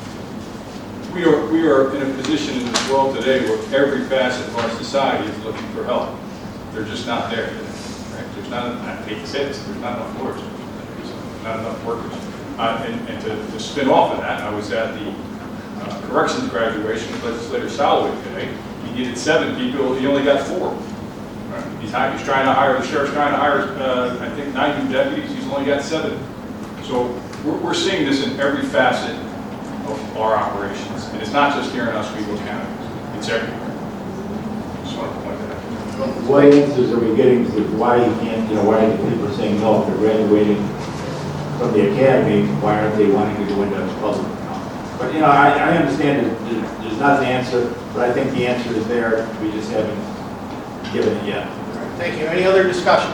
We are in a position in this world today where every facet of our society is looking for help. They're just not there today. Right? There's not, I hate to say this, there's not enough lawyers, there's not enough workers. And to spin off of that, I was at the corrections graduation with Legislator Soloway today. He needed 7 people, he only got 4. Right? He's trying to hire, the sheriff's trying to hire, I think, 9 new deputies, he's only got 7. So we're seeing this in every facet of our operations. And it's not just here in Oswego County, it's everywhere. Just want to point that out. What answers are we getting to why you can't, why are people saying no, if they're graduating from the academy, why aren't they wanting to go into public? But, I understand there's not an answer, but I think the answer is there. We just haven't given it yet. Thank you. Any other discussion?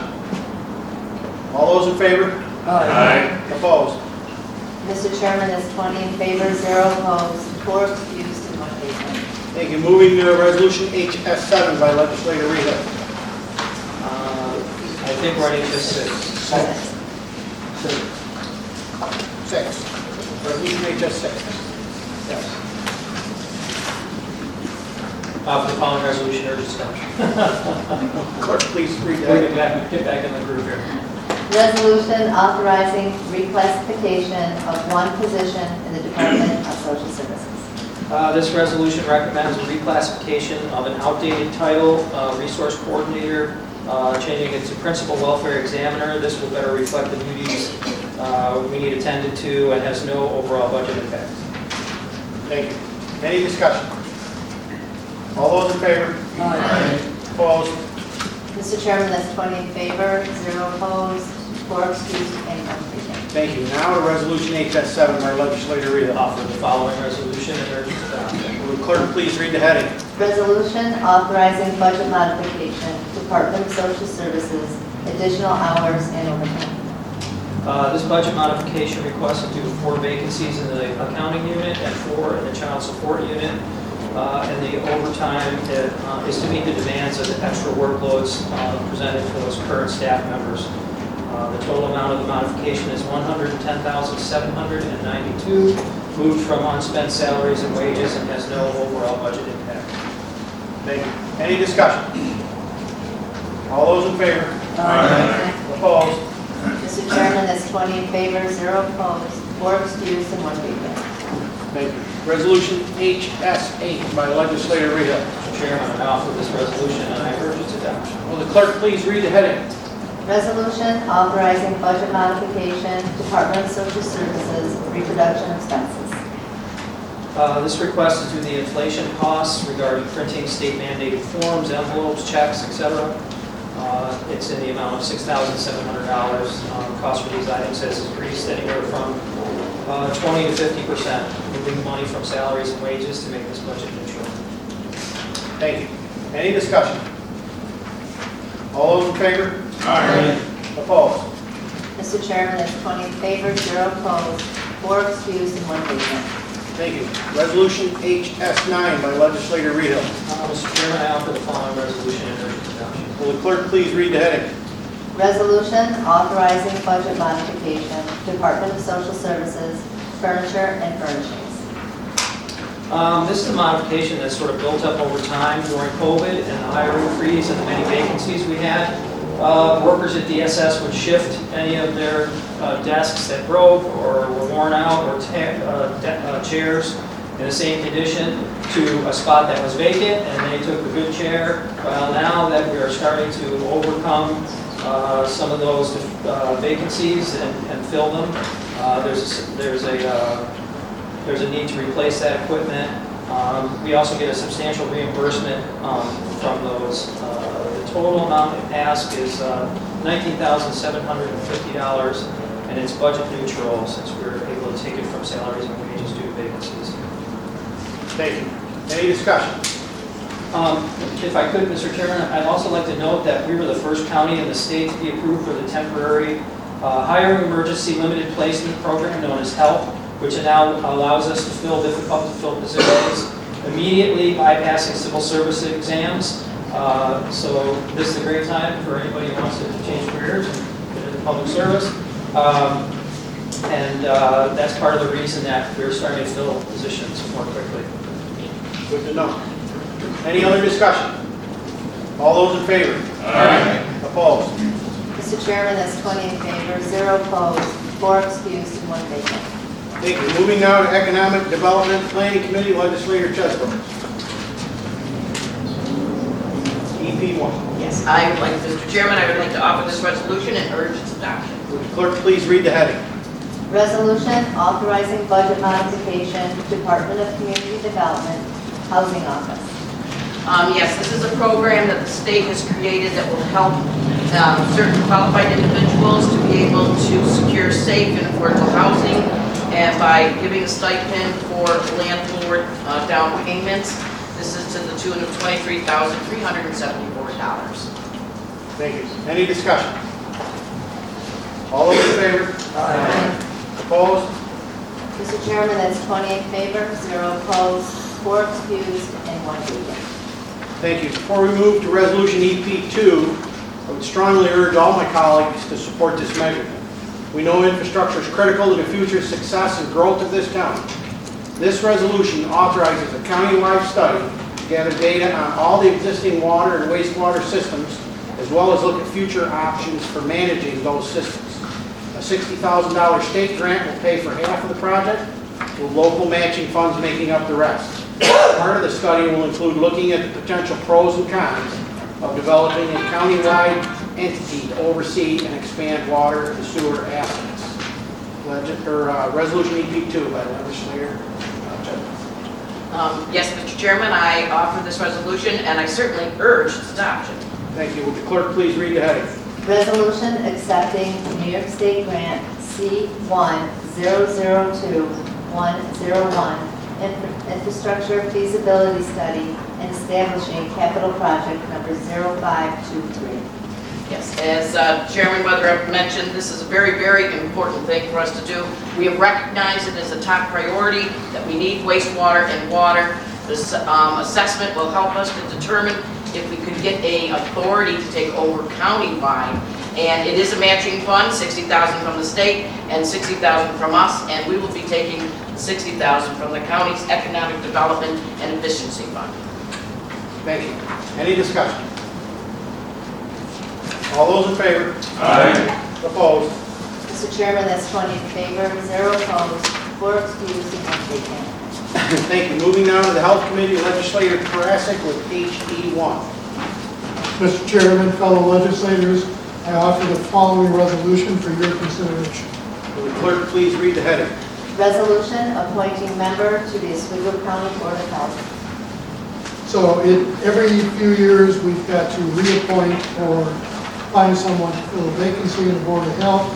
All those in favor? Aye. Opposed? Mr. Chairman, that's 20 in favor, 0 opposed, 4 excused, and 1 absent. Thank you. Moving to resolution HS7 by Legislator Rita. I think we're on HS6. 6. Resolution HS6. Yes. For the following resolution, urges adoption. Clerk, please read Get that. back in the group here. Resolution authorizing reclassification of 1 position in the Department of Social Services. This resolution recommends a reclassification of an outdated title, resource coordinator, changing it to principal welfare examiner. This will better reflect the duties we need attended to and has no overall budget impact. Thank you. Any discussion? All those in favor? Aye. Opposed? Mr. Chairman, that's 20 in favor, 0 opposed, 4 excused, and 1 absent. Thank you. Now to resolution HS7 by Legislator Rita. Offer the following resolution and urges adoption. Will the clerk please read the heading? Resolution authorizing budget modification, Department of Social Services, additional hours and overtime. This budget modification requests to do 4 vacancies in the accounting unit and 4 in the child support unit. And the overtime is to meet the demands of the extra workloads presented for those current staff members. The total amount of the modification is $110,792, moved from unspent salaries and wages and has no overall budget impact. Thank you. Any discussion? All those in favor? Aye. Opposed? Mr. Chairman, that's 20 in favor, 0 opposed, 4 excused, and 1 absent. Thank you. Resolution HS8 by Legislator Rita. Mr. Chairman, I offer this resolution and I urge its adoption. Will the clerk please read the heading? Resolution authorizing budget modification, Department of Social Services, reproduction expenses. This request is due to the inflation costs regarding printing state mandated forms, envelopes, checks, etc. It's in the amount of $6,700. Cost for these items has increased anywhere from 20 to 50%, moving money from salaries and wages to make this budget neutral. Thank you. Any discussion? All those in favor? Aye. Opposed? Mr. Chairman, that's 20 in favor, 0 opposed, 4 excused, and 1 absent. Thank you. Resolution HS9 by Legislator Rita. Mr. Chairman, I offer the following resolution and urge its adoption. Will the clerk please read the heading? Resolution authorizing budget modification, Department of Social Services, furniture and furnishings. This is a modification that's sort of built up over time during COVID and the hiring freeze and the many vacancies we had. Workers at DSS would shift any of their desks that broke or were worn out or chairs in the same condition to a spot that was vacant, and they took the good chair. Well, now that we are starting to overcome some of those vacancies and fill them, there's a need to replace that equipment We also get a substantial reimbursement from those. The total amount they ask is $19,750, and it's budget neutral since we're able to take it from salaries and wages due to vacancies. Thank you. Any discussion? If I could, Mr. Chairman, I'd also like to note that we were the first county in the state to be approved for the temporary hiring emergency limited placement program known as HELP, which now allows us to fill difficult to fill positions immediately bypassing civil service exams. So this is a great time for anybody who wants to change careers and get into public service. That's part of the reason that we're starting to fill positions more quickly. Good to know. Any other discussion? All those in favor? Aye. Opposed? Mr. Chairman, that's 20 in favor, 0 opposed, 4 excused, and 1 vacant. Thank you. Moving now to Economic Development Planning Committee, Legislator Chesbro. EP1. Yes, I would like, Mr. Chairman, I would like to offer this resolution and urge its adoption. Would the clerk please read the heading? Resolution authorizing budget modification, Department of Community Development, Housing Office. Yes, this is a program that the state has created that will help certain qualified individuals to be able to secure safe and affordable housing, and by giving a stipend for landlord down payments. This is to the tune of $23,374. Thank you. Any discussion? All those in favor? Aye. Opposed? Mr. Chairman, that's 20 in favor, 0 opposed, 4 excused, and 1 vacant. Thank you. Before we move to Resolution EP2, I would strongly urge all my colleagues to support this measure. We know infrastructure is critical to the future success and growth of this county. This resolution authorizes a county-wide study to gather data on all the existing water and wastewater systems, as well as look at future options for managing those systems. A $60,000 state grant will pay for half of the project, with local matching funds making up the rest. Part of the study will include looking at the potential pros and cons of developing a county-wide entity to oversee and expand water and sewer assets. Resolution EP2 by Legislator Chesbro. Yes, Mr. Chairman, I offer this resolution and I certainly urge its adoption. Thank you. Would the clerk please read the heading? Resolution accepting New York State Grant C1002101 Infrastructure Feasibility Study and establishing capital project number 0523. Yes, as Chairman Weatherup mentioned, this is a very, very important thing for us to do. We have recognized it as a top priority that we need wastewater and water. This assessment will help us to determine if we could get an authority to take over countywide. And it is a matching fund, $60,000 from the state and $60,000 from us, and we will be taking $60,000 from the county's Economic Development and Efficiency Fund. Thank you. Any discussion? All those in favor? Aye. Opposed? Mr. Chairman, that's 20 in favor, 0 opposed, 4 excused, and 1 vacant. Thank you. Moving now to the Health Committee, Legislator Karasik with HE1. Mr. Chairman, fellow legislators, I offer the following resolution for your consideration. Will the clerk please read the heading? Resolution appointing member to the Oswego County Board of Health. So every few years, we've got to reappoint or find someone to fill a vacancy in the Board of Health.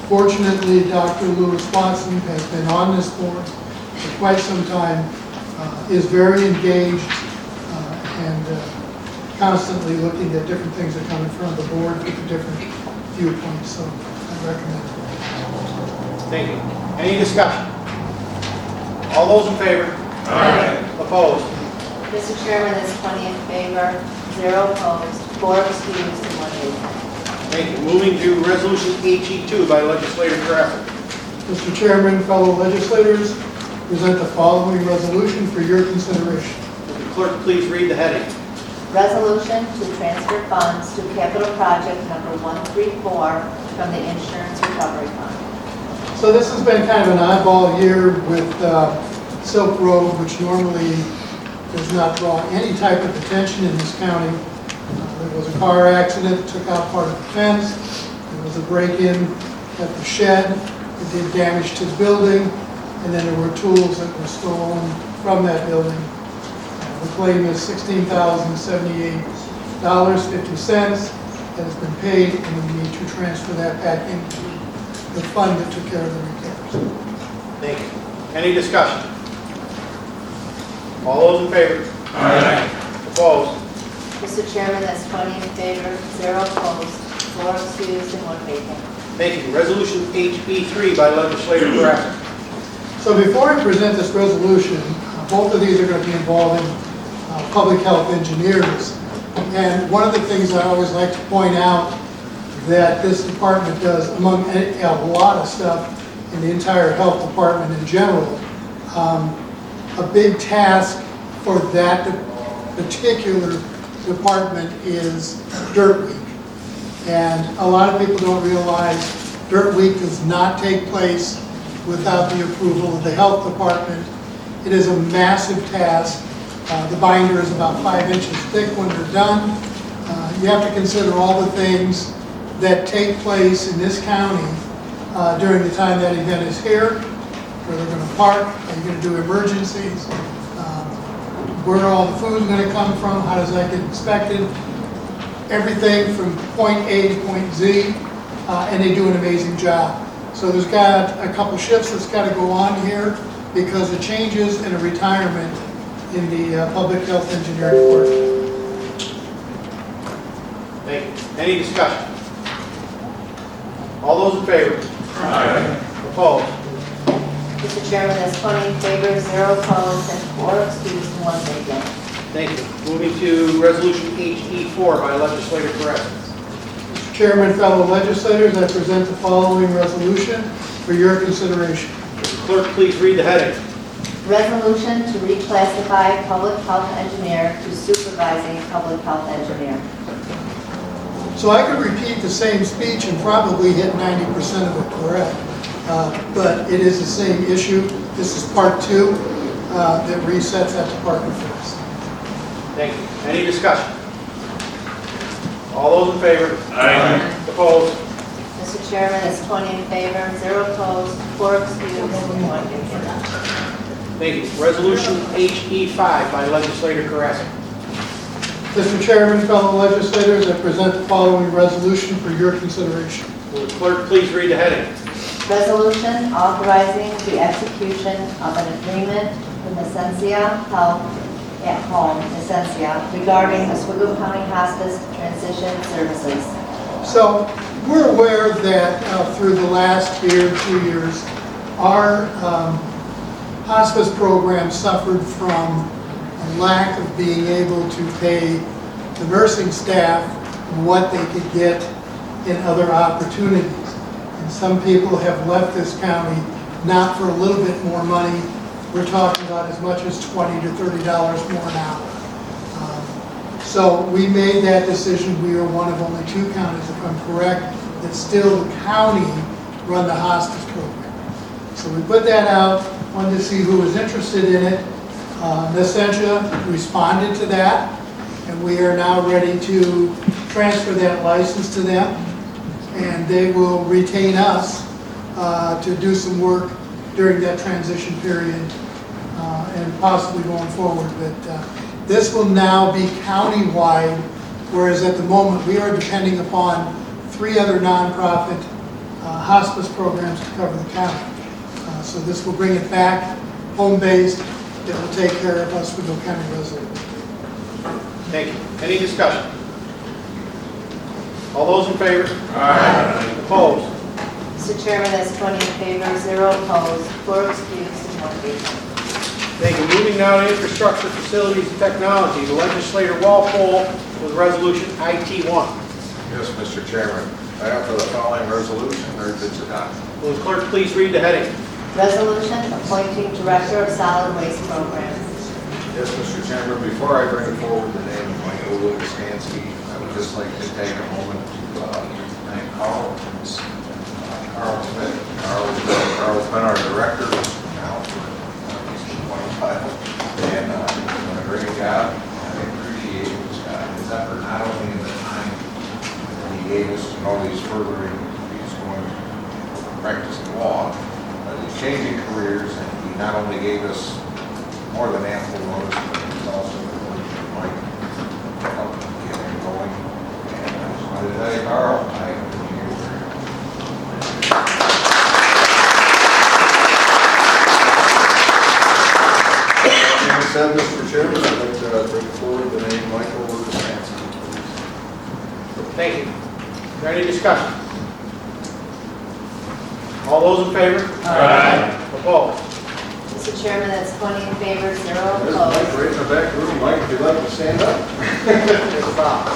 Fortunately, Dr. Lewis Watson has been on this board for quite some time, is very engaged and constantly looking at different things that come in front of the board with the different viewpoints, so I recommend it. Thank you. Any discussion? All those in favor? Aye. Opposed? Mr. Chairman, that's 20 in favor, 0 opposed, 4 excused, and 1 vacant. Thank you. Moving to Resolution HE2 by Legislator Karasik. Mr. Chairman, fellow legislators, present the following resolution for your consideration. Will the clerk please read the heading? Resolution to transfer funds to capital project number 134 from the Insurance Recovery Fund. So this has been kind of an oddball year with Silk Road, which normally does not draw any type of attention in this county. There was a car accident, took out part of the fence. There was a break-in at the shed. It did damage to the building. and then there were tools that were stolen from that building. The claim is $16,078.50 that has been paid, and we need to transfer that back into the fund that took care of the repairs. Thank you. Any discussion? All those in favor? Aye. Opposed? Mr. Chairman, that's 20 in favor, 0 opposed, 4 excused, and 1 vacant. Thank you. Resolution HB3 by legislator Carrasco. So before I present this resolution, both of these are going to be involving public health engineers. And one of the things I always like to point out that this department does, among a lot of stuff in the entire health department in general, a big task for that particular department is Dirt Week. And a lot of people don't realize Dirt Week does not take place without the approval of the health department. It is a massive task. The binder is about 5 inches thick when they're done. You have to consider all the things that take place in this county during the time that event is here, where they're going to park, are you going to do emergencies, where all the food is going to come from, how does that get inspected, everything from point A to point Z, and they do an amazing job. So there's got a couple shifts that's got to go on here because of changes and a retirement in the public health engineering department. Thank you. Any discussion? All those in favor? Aye. Opposed? Mr. Chairman, that's 20 in favor, 0 opposed, and 4 excused, and 1 vacant. Thank you. Moving to resolution HE4 by legislator Carrasco. Mr. Chairman, fellow legislators, I present the following resolution for your consideration. Mr. Clerk, please read the heading. Resolution to reclassify public health engineer to supervising public health engineer. So I could repeat the same speech and probably hit 90% of it correct, but it is the same issue. This is part 2 that resets that department for us. Thank you. Any discussion? All those in favor? Aye. Opposed? Mr. Chairman, that's 20 in favor, 0 opposed, 4 excused, and 1 vacant. Thank you. Resolution HE5 by legislator Carrasco. Mr. Chairman, fellow legislators, I present the following resolution for your consideration. Will the clerk please read the heading? Resolution authorizing the execution of an agreement with Essentia Health at Home, Essentia, regarding Oswego County Hospice Transition Services. So we're aware that through the last year, 2 years, our hospice program suffered from a lack of being able to pay the nursing staff what they could get in other opportunities. And some people have left this county not for a little bit more money. We're talking about as much as $20 to $30 more an hour. So we made that decision. We are one of only 2 counties, if I'm correct, that still the county run the hospice program. So we put that out, wanted to see who was interested in it. Essentia responded to that, and we are now ready to transfer that license to them, and they will retain us to do some work during that transition period and possibly going forward. But this will now be county-wide, whereas at the moment we are depending upon 3 other nonprofit hospice programs to cover the county. So this will bring it back home-based. It will take care of Oswego County residents. Thank you. Any discussion? All those in favor? Aye. Opposed? Mr. Chairman, that's 20 in favor, 0 opposed, 4 excused, and 1 vacant. Thank you. Moving now to infrastructure, facilities, and technology. The legislator Walpole with resolution IT1. Yes, Mr. Chairman. I offer the following resolution, urge its adoption. Will the clerk please read the heading? Resolution appointing Director of Solid Waste Programs. Yes, Mr. Chairman, before I bring forward the name of Michael Lucas Stansky, I would just like to take a moment to thank Carl Smith. Carl's been our director now for 25, and done a great job. I appreciate his effort, not only in the time that he gave us to know he's furthering, he's going to practicing law, but he's changing careers and us more than ample notice, but it's also important to Mike to help get him going. And I just wanted to tell you, Carl, I appreciate it. Being said, Mr. Chairman, I'd like to bring forward the name Michael Wisconsin. Thank you. Is there any discussion? All those in favor? Aye. Opposed? Mr. Chairman, that's 20 in favor, 0 There's opposed. Mike right in the back room. Mike, if you'd like to stand up. No problem.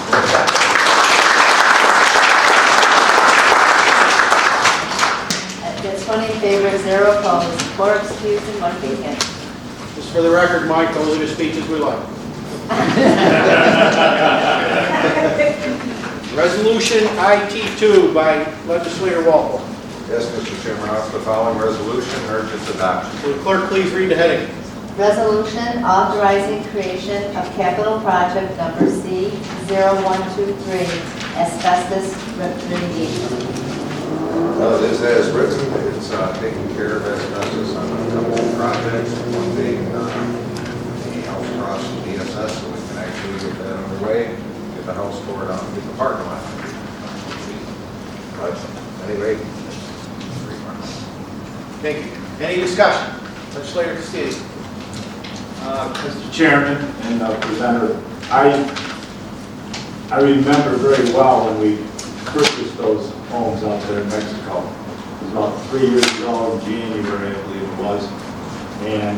That's 20 in favor, 0 opposed, 4 excused and 1 vacant. Just for the record, Mike, those are the speeches we like. Resolution IT2 by Legislator Walpole. Yes, Mr. Chairman, I offer the following resolution, urge its adoption. Will the clerk please read the heading? Resolution authorizing creation of capital project number C0123, asbestos remediation. It is as written, it's taking care of asbestos on a couple of projects, one being the house across from DSS, so we can actually get that underway, get the house tore down, and get the parking lot. But anyway, 3 months. Thank you. Any discussion? Legislator Castillo. Mr. Chairman and presenter, I remember very well when we purchased those homes out there in Mexico. It was about 3 years ago in January, I believe it was. And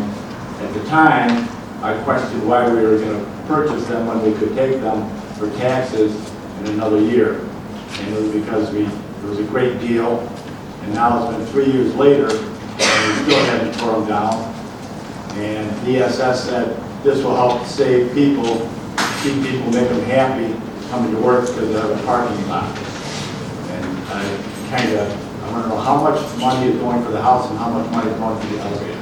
at the time, I questioned why we were going to purchase them when we could take them for taxes in another year. And it was because it was a great deal. And now it's been 3 years later, and we still haven't torn them down. And DSS said this will help save people, keep people, make them happy coming to work because they have a parking lot. And I want to know how much money is going for the house and how much money is going for the elevator.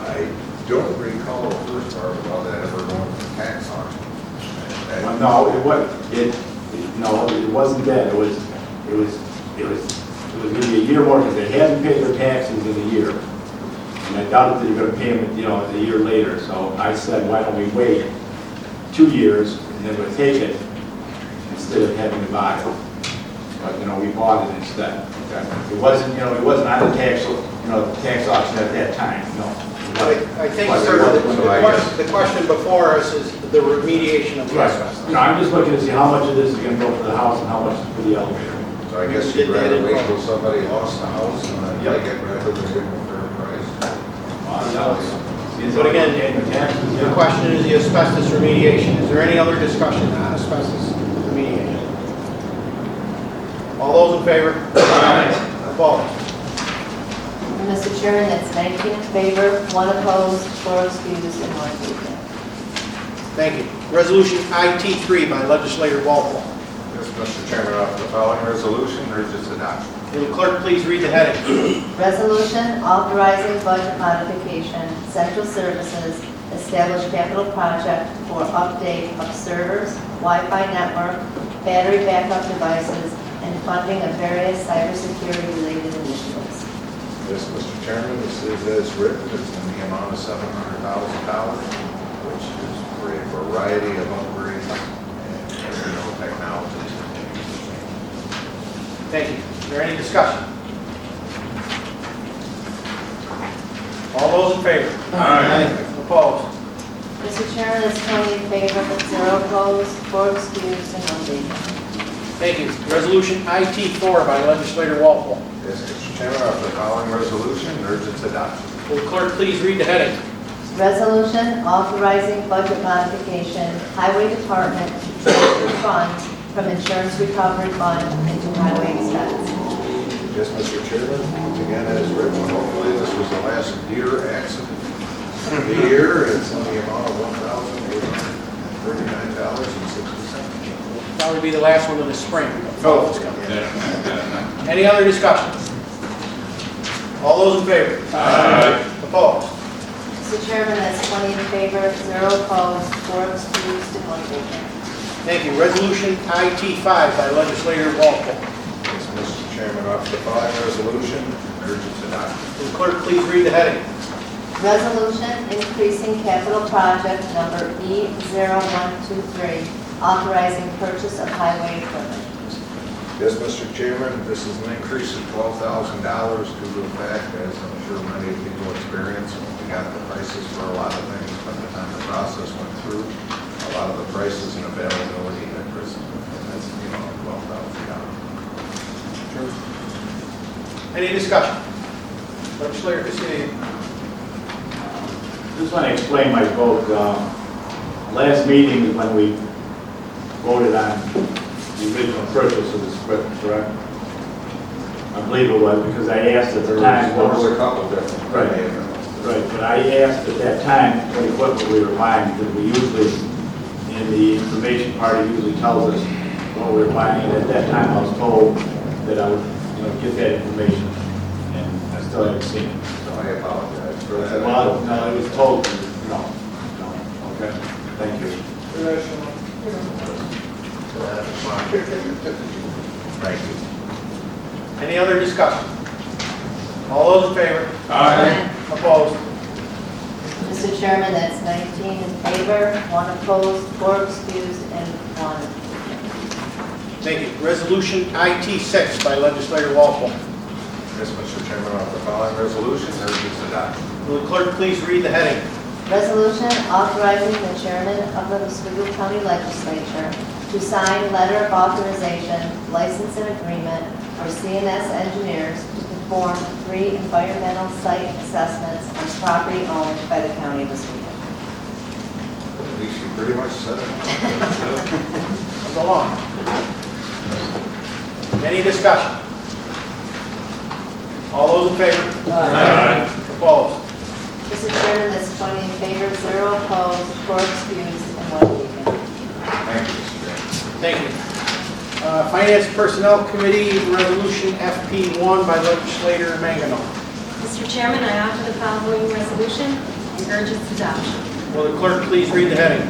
I don't recall the first part about that ever going to tax auction. Well, no, it wasn't that. It was going to be a year more because they hadn't paid their taxes in a year. And I doubted that they were going to pay them, a year later. So I said, why don't we wait 2 years and then we'll take it instead of having to buy it. But, we bought it instead. Okay? It wasn't on the tax auction at that time, no. I think, sir, the question before us is the remediation of the asbestos. I'm just looking to see how much of this is going to go for the house and how much is for the elevator. So I guess you'd rather wait till somebody lost the house and then take it rather than give them a fair price. But again, the question is the asbestos remediation. Is there any other discussion on asbestos remediation? All those in favor? Opposed? Mr. Chairman, that's 19 in favor, 1 opposed, 4 excused, and 1 vacant. Thank you. Resolution IT3 by Legislator Walpole. Yes, Mr. Chairman, I offer the following resolution, urge its adoption. Will the clerk please read the heading? Resolution authorizing budget modification, central services, establish capital project for update of servers, Wi-Fi network, battery backup devices, and funding of various cybersecurity related initiatives. Yes, Mr. Chairman, this is as written, it's in the amount of $700,000, which is for a variety of upgrades and technologies. Thank you. Is there any discussion? All those in favor? Opposed? Mr. Chairman, that's 20 in favor, 0 opposed, 4 excused, and 1 vacant. Thank you. Resolution IT4 by Legislator Walpole. Yes, Mr. Chairman, I offer the following resolution, urge its adoption. Will the clerk please read the heading? Resolution authorizing budget modification, Highway Department to transfer funds from insurance recovery fund into highway expense. Yes, Mr. Chairman, again, as written, hopefully this was the last deer accident of the year. It's in the amount of $1,839.60. Probably be the last one of the spring. Any other discussion? All those in favor? Opposed? Mr. Chairman, that's 20 in favor, 0 opposed, 4 excused, and 1 vacant. Thank you. Resolution IT5 by Legislator Walpole. Yes, Mr. Chairman, I offer the following resolution, urge its adoption. Will the clerk please read the heading? Resolution increasing capital project number E0123, authorizing purchase of highway equipment. Yes, Mr. Chairman, this is an increase of $12,000 due to the fact, as I'm sure many people experience, we got the prices for a lot of things, by the time the process went through, a lot of the prices and availability had risen, and that's, $12,000. Any discussion? Legislator Cassidy. Just want to explain my vote. Last meeting is when we voted on the original purchase of this equipment, correct? I believe it was, because I asked at the time. There was a couple different. Right, but I asked at that time what equipment we were buying, because we usually, in the information part, it usually tells us what we were buying. And at that time, I was told that I would, get that information, and I still haven't seen it. So I apologize for that. Well, no, it was told, no, okay, thank you. Thank you. Any other discussion? All those in favor? Aye. Opposed? Mr. Chairman, that's 19 in favor, 1 opposed, 4 excused, and 1. Thank you. Resolution IT6 by Legislator Walpole. Yes, Mr. Chairman, on the following resolution, urge its adoption. Will the clerk please read the heading? Resolution authorizing the chairman of the Oswego County Legislature to sign letter of authorization, license and agreement for CNS engineers to perform 3 environmental site assessments on property owned by the county of Oswego. At least you pretty much said it. Comes along. Any discussion? All those in favor? Aye. Opposed? Mr. Chairman, that's 20 in favor, 0 opposed, 4 excused, and 1 abstaining. Thank you, Mr. Chairman. Thank you. Finance Personnel Committee, Resolution FP1 by Legislator Mangano. Mr. Chairman, I offer the following resolution and urge its adoption. Will the clerk please read the heading?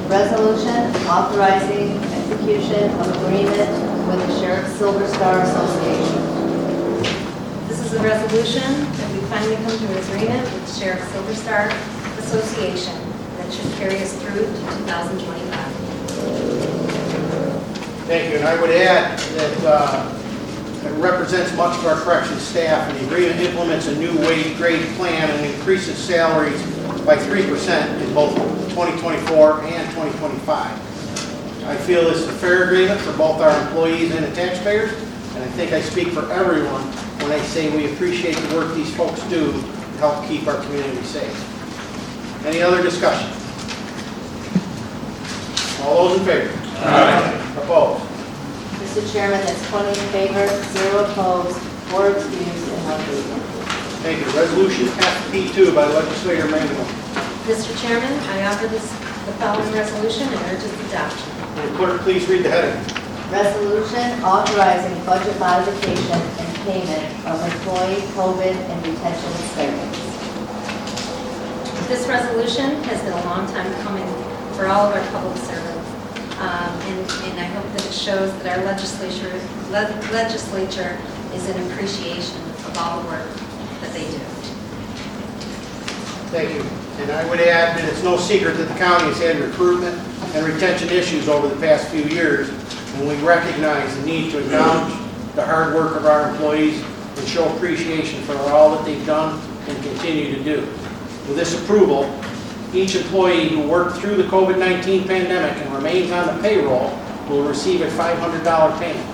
Resolution authorizing execution of agreement with the Sheriff Silver Star Association. This is a resolution that we finally come to an agreement with the Sheriff Silver Star Association that should carry us through to 2025. Thank you. And I would add that it represents much of our corrections staff, and the agreement implements a new wage grade plan and increases salaries by 3% in both 2024 and 2025. I feel this is a fair agreement for both our employees and the taxpayers, and I think I speak for everyone when I say we appreciate the work these folks do to help keep our community safe. Any other discussion? All those in favor? Aye. Opposed? Mr. Chairman, that's 20 in favor, 0 opposed, 4 excused, and 1 abstaining. Thank you. Resolution FP2 by Legislator Mangano. Mr. Chairman, I offer the following resolution and urge its adoption. Will the clerk please read the heading? Resolution authorizing budget modification and payment of employee COVID and retention stipends. This resolution has been a long time coming for all of our public servants. And I hope that it shows that our legislature is in appreciation of all the work that they do. Thank you. And I would add that it's no secret that the county has had recruitment and retention issues over the past few years, and we recognize the need to acknowledge the hard work of our employees and show appreciation for all that they've done and continue to do. With this approval, each employee who worked through the COVID-19 pandemic and remains on the payroll will receive a $500 payment.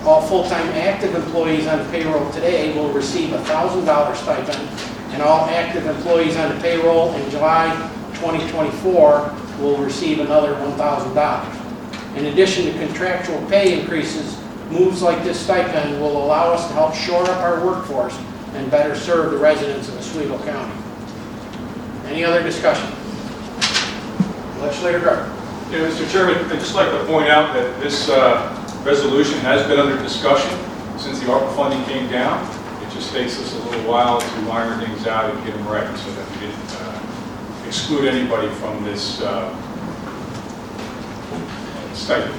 All full-time active employees on the payroll today will receive a $1,000 stipend, and all active employees on the payroll in July 2024 will receive another $1,000. In addition to contractual pay increases, moves like this stipend will allow us to help shore up our workforce and better serve the residents of Oswego County. Any other discussion? Legislator Gardner. Yeah, Mr. Chairman, I'd just like to point out that this resolution has been under discussion since the ARPA funding came down. It just takes us a little while to iron things out and get them right so that we didn't exclude anybody from this stipend. I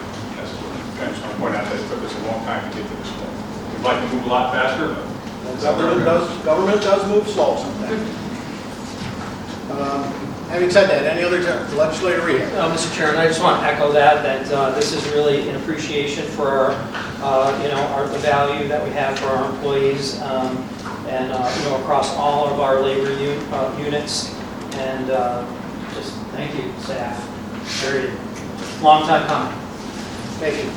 just want to point out that it took us a long time to get to this point. We'd like to move a lot faster, but Government does move slow sometimes. Having said that, any other legislator Reed? Mr. Chairman, I just want to echo that this is really an appreciation for the value that we have for our employees, and across all of our labor units, and just thank you, staff. Very long time coming. Thank you.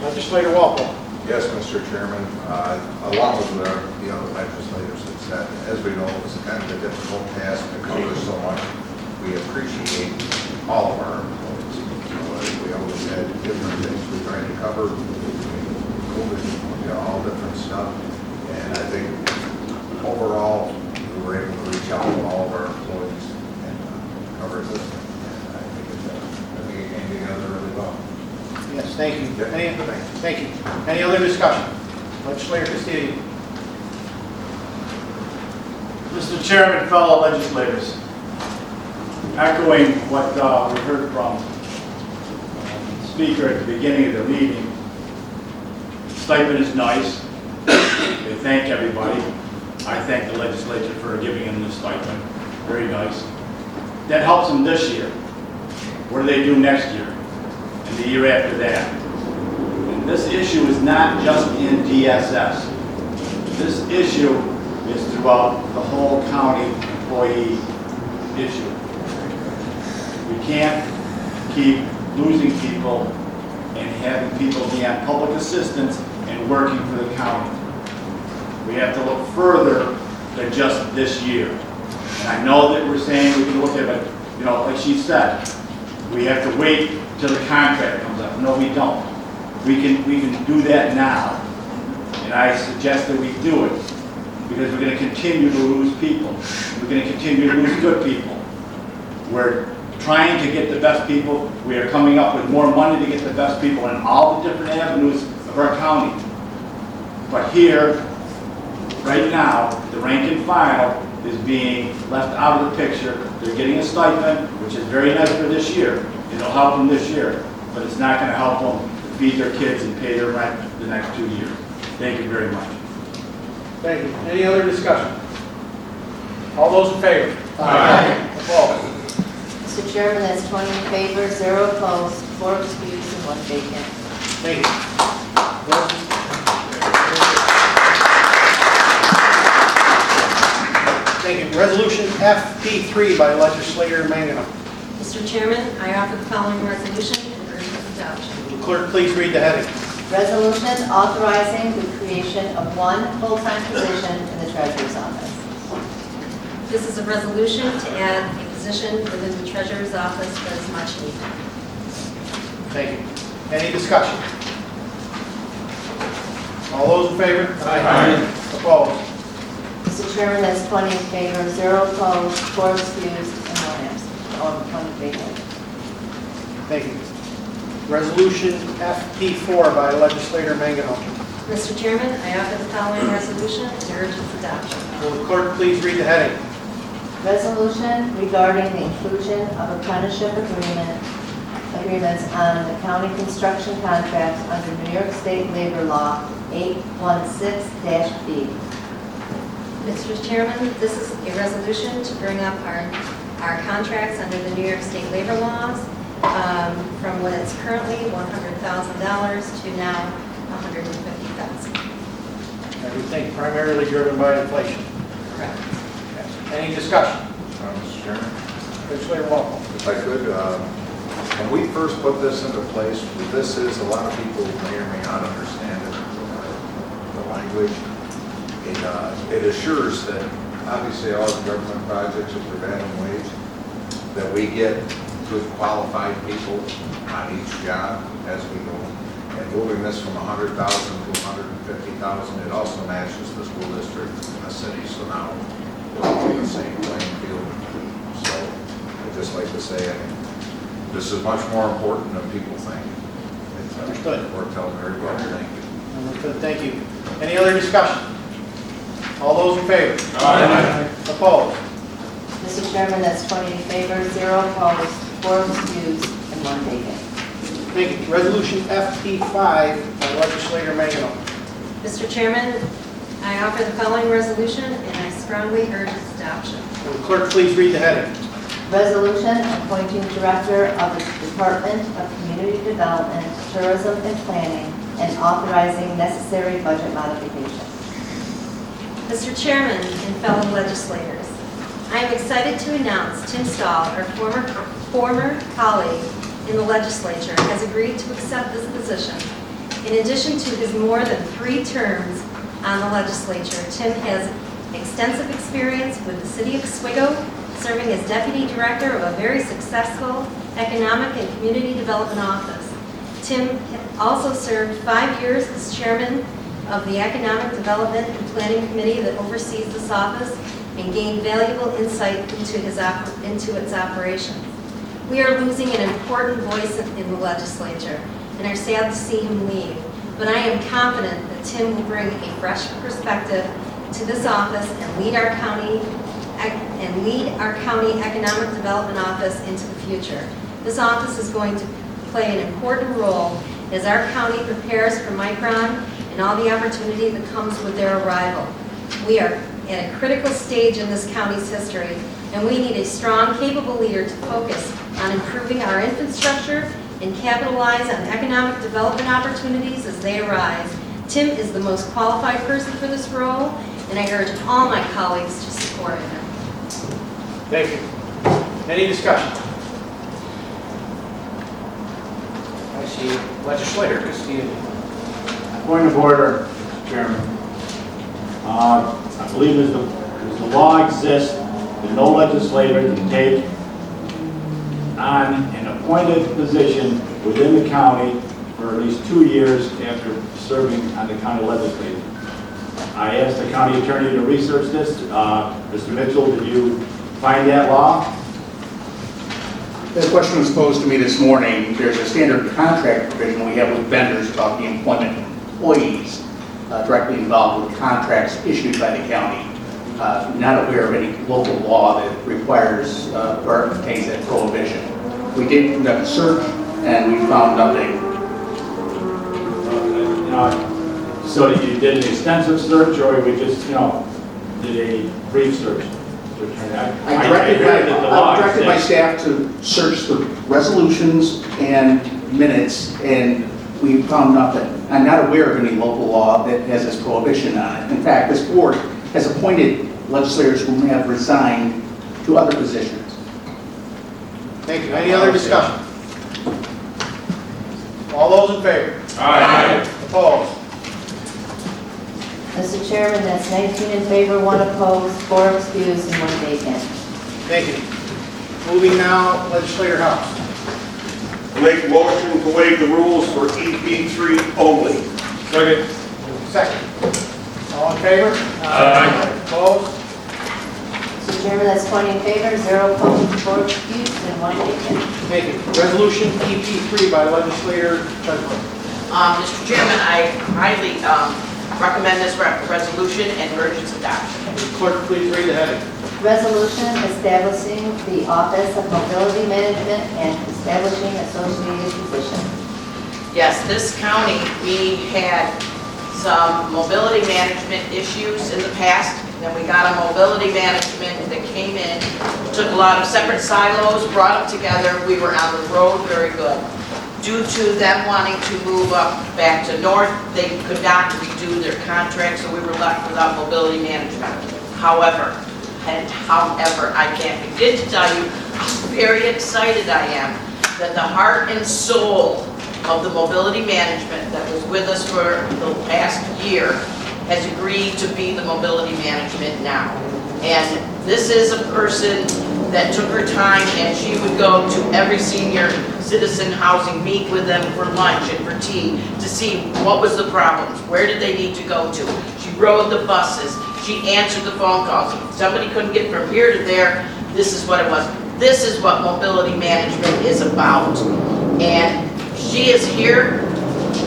Legislator Walpole. Yes, Mr. Chairman, along with the other legislators that said, as we know, it's kind of a difficult task to cover so much. We appreciate all of our employees. We always had different things we tried to cover, COVID, all different stuff. And I think overall, we were able to reach out to all of our employees and cover this. And I think it came together really well. Yes, thank you. Thank you. Any other discussion? Legislator Castillo. Mr. Chairman, fellow legislators, echoing what we heard from the speaker at the beginning of the meeting, stipend is nice. They thank everybody. I thank the legislature for giving them the stipend. Very nice. That helps them this year. What do they do next year and the year after that? And this issue is not just in DSS. This issue is throughout the whole county employee issue. We can't keep losing people and having people be on public assistance and working for the county. We have to look further than just this year. And I know that we're saying we can look at it, like she said, we have to wait till the contract comes up. No, we don't. We can do that now. And I suggest that we do it because we're going to continue to lose people. We're going to continue to lose good people. We're trying to get the best people. We are coming up with more money to get the best people in all the different avenues of our county. But here, right now, the rank and file is being left out of the picture. They're getting a stipend, which is very nice for this year. It'll help them this year, but it's not going to help them feed their kids and pay their rent the next 2 years. Thank you very much. Thank you. Any other discussion? All those in favor? Aye. Opposed? Mr. Chairman, that's 20 in favor, 0 opposed, 4 excused, and 1 vacant. Thank you. Thank you. Resolution FP3 by Legislator Mangano. Mr. Chairman, I offer the following resolution and urge its adoption. Will the clerk please read the heading? Resolution authorizing the creation of 1 full-time position in the Treasurer's Office. This is a resolution to add a position within the Treasurer's Office that is much needed. Thank you. Any discussion? All those in favor? Aye. Opposed? Mr. Chairman, that's 20 in favor, 0 opposed, 4 excused, and 1 absent. All 20 vacant. Thank you. Resolution FP4 by Legislator Mangano. Mr. Chairman, I offer the following resolution and urge its adoption. Will the clerk please read the heading? Resolution regarding the inclusion of apprenticeship agreements on the county construction contracts under New York State Labor Law 816-B. Mr. Chairman, this is a resolution to bring up our contracts under the New York State labor laws from what is currently $100,000 to now $150,000. Everything primarily driven by inflation. Correct. Any discussion? Mr. Chairman, Legislator Walpole. if I could, when we first put this into place, this is, a lot of people may or may not understand it, the language. It assures that obviously all the government projects are prevailing wage, that we get good qualified people on each job as we go. And moving this from 100,000 to 150,000, it also matches the school district in the city, so now we'll be the same playing field. So I'd just like to say, this is much more important than people think. It's Understood. worked out very well. Thank you. Understood. Thank you. Any other discussion? All those in favor? Aye. Opposed? Mr. Chairman, that's 20 in favor, 0 opposed, 4 excused, and 1 vacant. Thank you. Resolution FP5 by Legislator Mangano. Mr. Chairman, I offer the following resolution and I strongly urge its adoption. Will the clerk please read the heading? Resolution appointing Director of the Department of Community Development, Tourism and Planning, and authorizing necessary budget modifications. Mr. Chairman and fellow legislators, I am excited to announce Tim Stahl, our former colleague in the legislature, has agreed to accept this position. In addition to his more than 3 terms on the legislature, Tim has extensive experience with the City of Oswego, serving as Deputy Director of a very successful Economic and Community Development Office. Tim also served 5 years as Chairman of the Economic Development and Planning Committee that oversees this office and gained valuable insight into its operations. We are losing an important voice in the legislature and are sad to see him leave, but I am confident that Tim will bring a fresh perspective to this office and lead our county economic development office into the future. This office is going to play an important role as our county prepares for Micron and all the opportunity that comes with their arrival. We are at a critical stage in this county's history, and we need a strong, capable leader to focus on improving our infrastructure and capitalize on economic development opportunities as they arise. Tim is the most qualified person for this role, and I urge all my colleagues to support him. Thank you. Any discussion? I see legislator Castillo. Point of order, Mr. Chairman. I believe as the law exists, that no legislator can take on an appointed position within the county for at least 2 years after serving on the county legislature. I asked the county attorney to research this. Mr. Mitchell, did you find that law? The question was posed to me this morning. There's a standard contract provision we have with vendors about the employment of employees directly involved with contracts issued by the county. Not aware of any local law that requires or contains that prohibition. We did conduct a search and we found nothing. So that you did an extensive search, or we just, did a brief search? I directed my staff to search the resolutions and minutes, and we found nothing. I'm not aware of any local law that has this prohibition on it. In fact, this board has appointed legislators who have resigned to other positions. Thank you. Any other discussion? All those in favor? Aye. Opposed? Mr. Chairman, that's 19 in favor, 1 opposed, 4 excused, and 1 vacant. Thank you. Moving now, legislator House. Make a motion to waive the rules for EP3 only. Second. Second. All in favor? Aye. Opposed? Mr. Chairman, that's 20 in favor, 0 opposed, 4 excused, and 1 vacant. Thank you. Resolution EP3 by legislator Treasurer. Mr. Chairman, I highly recommend this resolution and urge its adoption. Clerk, please read the heading. Resolution establishing the Office of Mobility Management and establishing associated positions. Yes, this county, we had some mobility management issues in the past. Then we got a mobility management that came in, took a lot of separate silos, brought them together. We were on the road very good. Due to them wanting to move up back to north, they could not redo their contract, so we were left without mobility management. However, I can't begin to tell you how very excited I am that the heart and soul of the mobility management that was with us for the past year has agreed to be the mobility management now. And this is a person that took her time, and she would go to every senior citizen housing, meet with them for lunch and for tea to see what was the problems, where did they need to go to. She rode the buses, she answered the phone calls. If somebody couldn't get from here to there, this is what it was. This is what mobility management is about. And she is here.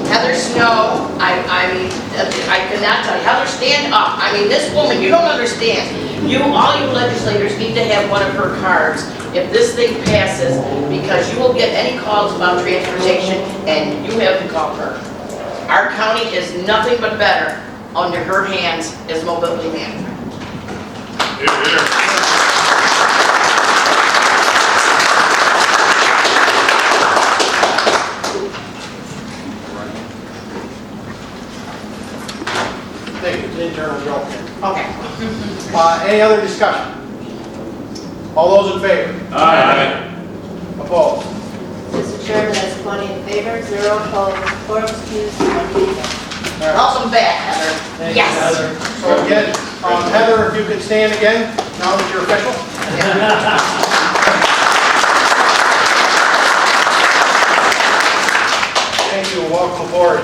Heather Snow, I mean, I cannot tell you. Heather, stand up. I mean, this woman, you don't understand. All you legislators need to have one of her cards if this thing passes, because you will get any calls about transportation and you have to call her. Our county is nothing but better under her hands as mobility management. Here, here. Any other discussion? All those in favor? Aye. Opposed? Mr. Chairman, that's 20 in favor, 0 opposed, 4 excused, 1 absent. Welcome back, Heather. Thank you, Yes. Heather. So again, Heather, if you could stand again, now that you're official. Thank you, and welcome aboard.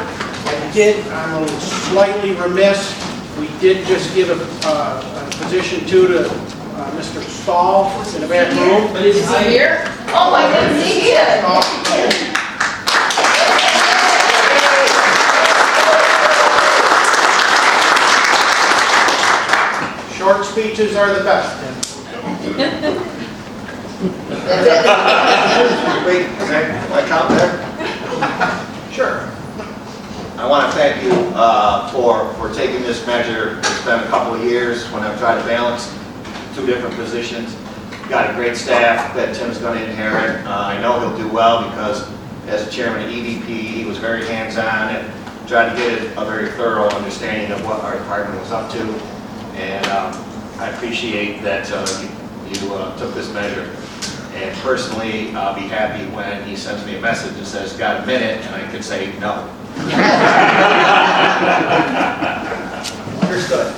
I'm slightly remiss, we did just give a position to Mr. Stahl in the back room. Is he here? Oh, I didn't see it. Short speeches are the best. Wait, can I count there? Sure. I want to thank you for taking this measure. It's been a couple of years when I've tried to balance two different positions. Got a great staff that Tim's going to inherit. I know he'll do well because as the chairman of EDP, he was very hands-on and tried to get a very thorough understanding of what our department was up to. And I appreciate that you took this measure. And personally, I'll be happy when he sends me a message that says, got a minute, and I can say no. Understood.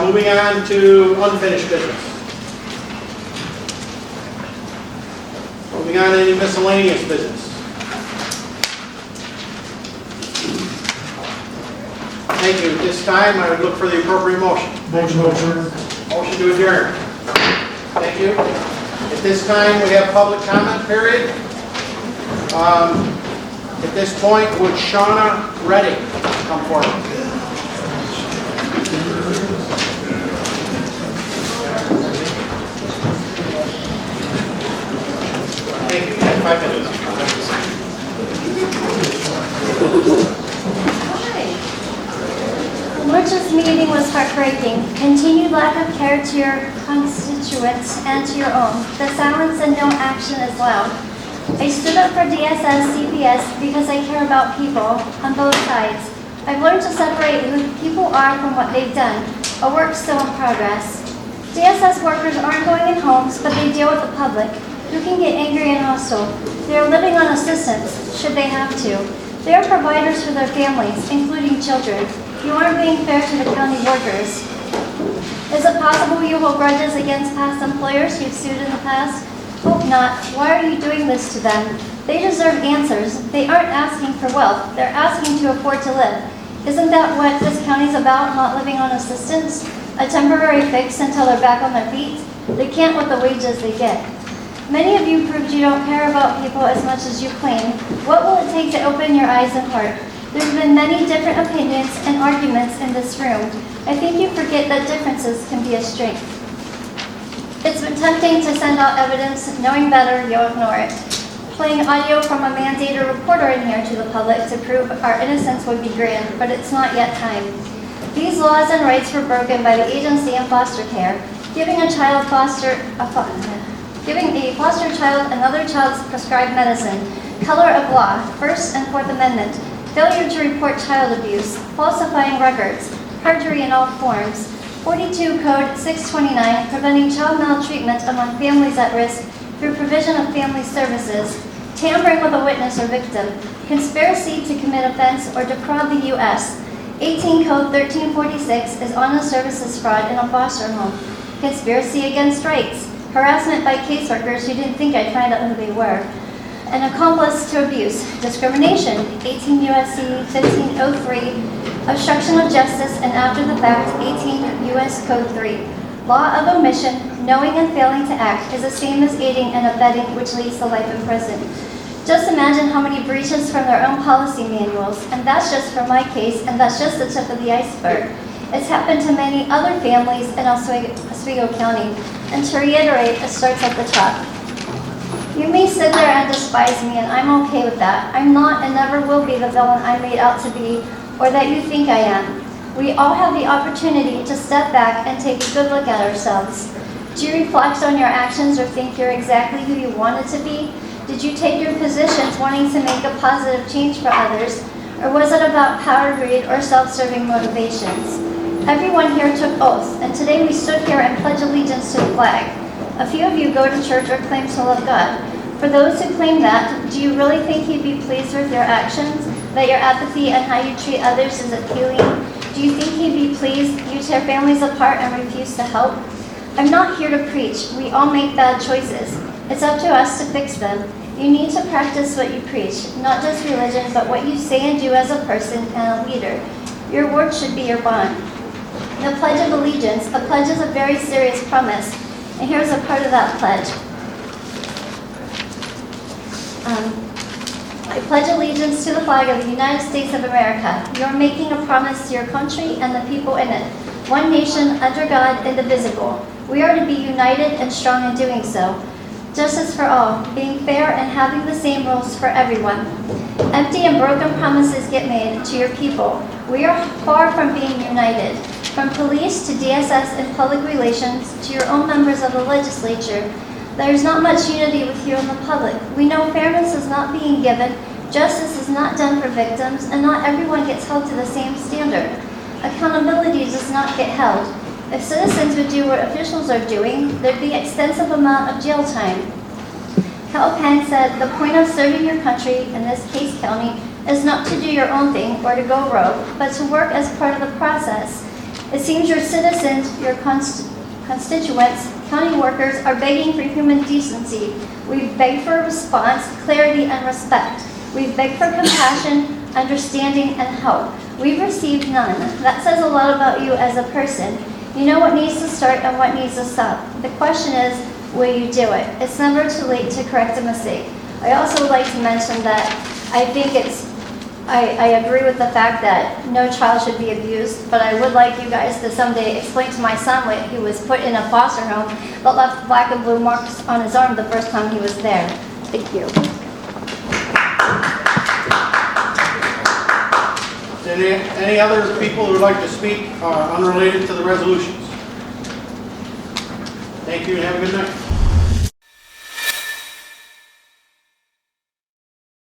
Moving on to unfinished business. Moving on to any miscellaneous business. Thank you. At this time, I would look for the appropriate motion. Motion to adjourn. Motion to adjourn. Thank you. At this time, we have public comment period. At this point, would Shauna Redding come forward? Thank you. You have 5 minutes. March's meeting was heartbreaking. Continued lack of care to your constituents and to your own. The silence and no action is loud. I stood up for DSS, CPS because I care about people on both sides. I've learned to separate who people are from what they've done, a work still in progress. DSS workers aren't going in homes, but they deal with the public, who can get angry and hostile. They are living on assistance, should they have to. They are providers for their families, including children. You aren't being fair to the county workers. Is it possible you hold grudges against past employers you've sued in the past? Hope not. Why are you doing this to them? They deserve answers. They aren't asking for wealth. They're asking to afford to live. Isn't that what this county's about, not living on assistance? A temporary fix until they're back on their feet? They can't with the wages they get. Many of you proved you don't care about people as much as you claim. What will it take to open your eyes and heart? There's been many different opinions and arguments in this room. I think you forget that differences can be a strength. It's been tempting to send out evidence, knowing better, you'll ignore it. Playing audio from a mandated reporter in here to the public to prove our innocence would be grand, but it's not yet time. These laws and rights were broken by the agency in foster care, giving a foster child another child's prescribed medicine, color of law, First and Fourth Amendment, failure to report child abuse, falsifying records, perjury in all forms, 42 Code 629, preventing child maltreatment among families at risk through provision of family services, tampering with a witness or victim, conspiracy to commit offense or defraud the U.S., 18 Code 1346 is honest services fraud in a foster home, conspiracy against rights, harassment by caseworkers who didn't think I'd find out who they were, an accomplice to abuse, discrimination, 18 U.S.C. 1503, obstruction of justice, and after the fact, 18 U.S. Code 3. Law of omission, knowing and failing to act, is the same as aiding and abetting, which leads to life in prison. Just imagine how many breaches from their own policy manuals, and that's just for my case, and that's just the tip of the iceberg. It's happened to many other families in Oswego County, and to reiterate, it starts at the top. You may sit there and despise me, and I'm okay with that. I'm not and never will be the villain I made out to be, or that you think I am. We all have the opportunity to step back and take a good look at ourselves. Do you reflect on your actions or think you're exactly who you wanted to be? Did you take your positions wanting to make a positive change for others, or was it about power, greed, or self-serving motivations? Everyone here took oaths, and today we stood here and pledge allegiance to the flag. A few of you go to church or claim to love God. For those who claim that, do you really think He'd be pleased with your actions? That your apathy and how you treat others is appealing? Do you think He'd be pleased you tear families apart and refuse to help? I'm not here to preach. We all make bad choices. It's up to us to fix them. You need to practice what you preach, not just religion, but what you say and do as a person and a leader. Your word should be your bond. The Pledge of Allegiance. A pledge is a very serious promise, and here's a part of that pledge. I pledge allegiance to the flag of the United States of America. You're making a promise to your country and the people in it. One nation, under God, indivisible. We are to be united and strong in doing so. Justice for all, being fair and having the same rules for everyone. Empty and broken promises get made to your people. We are far from being united. From police to DSS and public relations to your own members of the legislature, there is not much unity with you and the public. We know fairness is not being given, justice is not done for victims, and not everyone gets held to the same standard. Accountability does not get held. If citizens would do what officials are doing, there'd be extensive amount of jail time. Cal Penn said, the point of serving your country, in this case county, is not to do your own thing or to go rogue, but to work as part of the process. It seems your citizens, your constituents, county workers are begging for human decency. We've begged for a response, clarity, and respect. We've begged for compassion, understanding, and help. We've received none. That says a lot about you as a person. You know what needs to start and what needs to stop. The question is, will you do it? It's never too late to correct a mistake. I also would like to mention that I agree with the fact that no child should be abused, but I would like you guys to someday explain to my son when he was put in a foster home but left black and blue marks on his arm the first time he was there. Thank you. Any other people who would like to speak unrelated to the resolutions? Thank you and have a good night.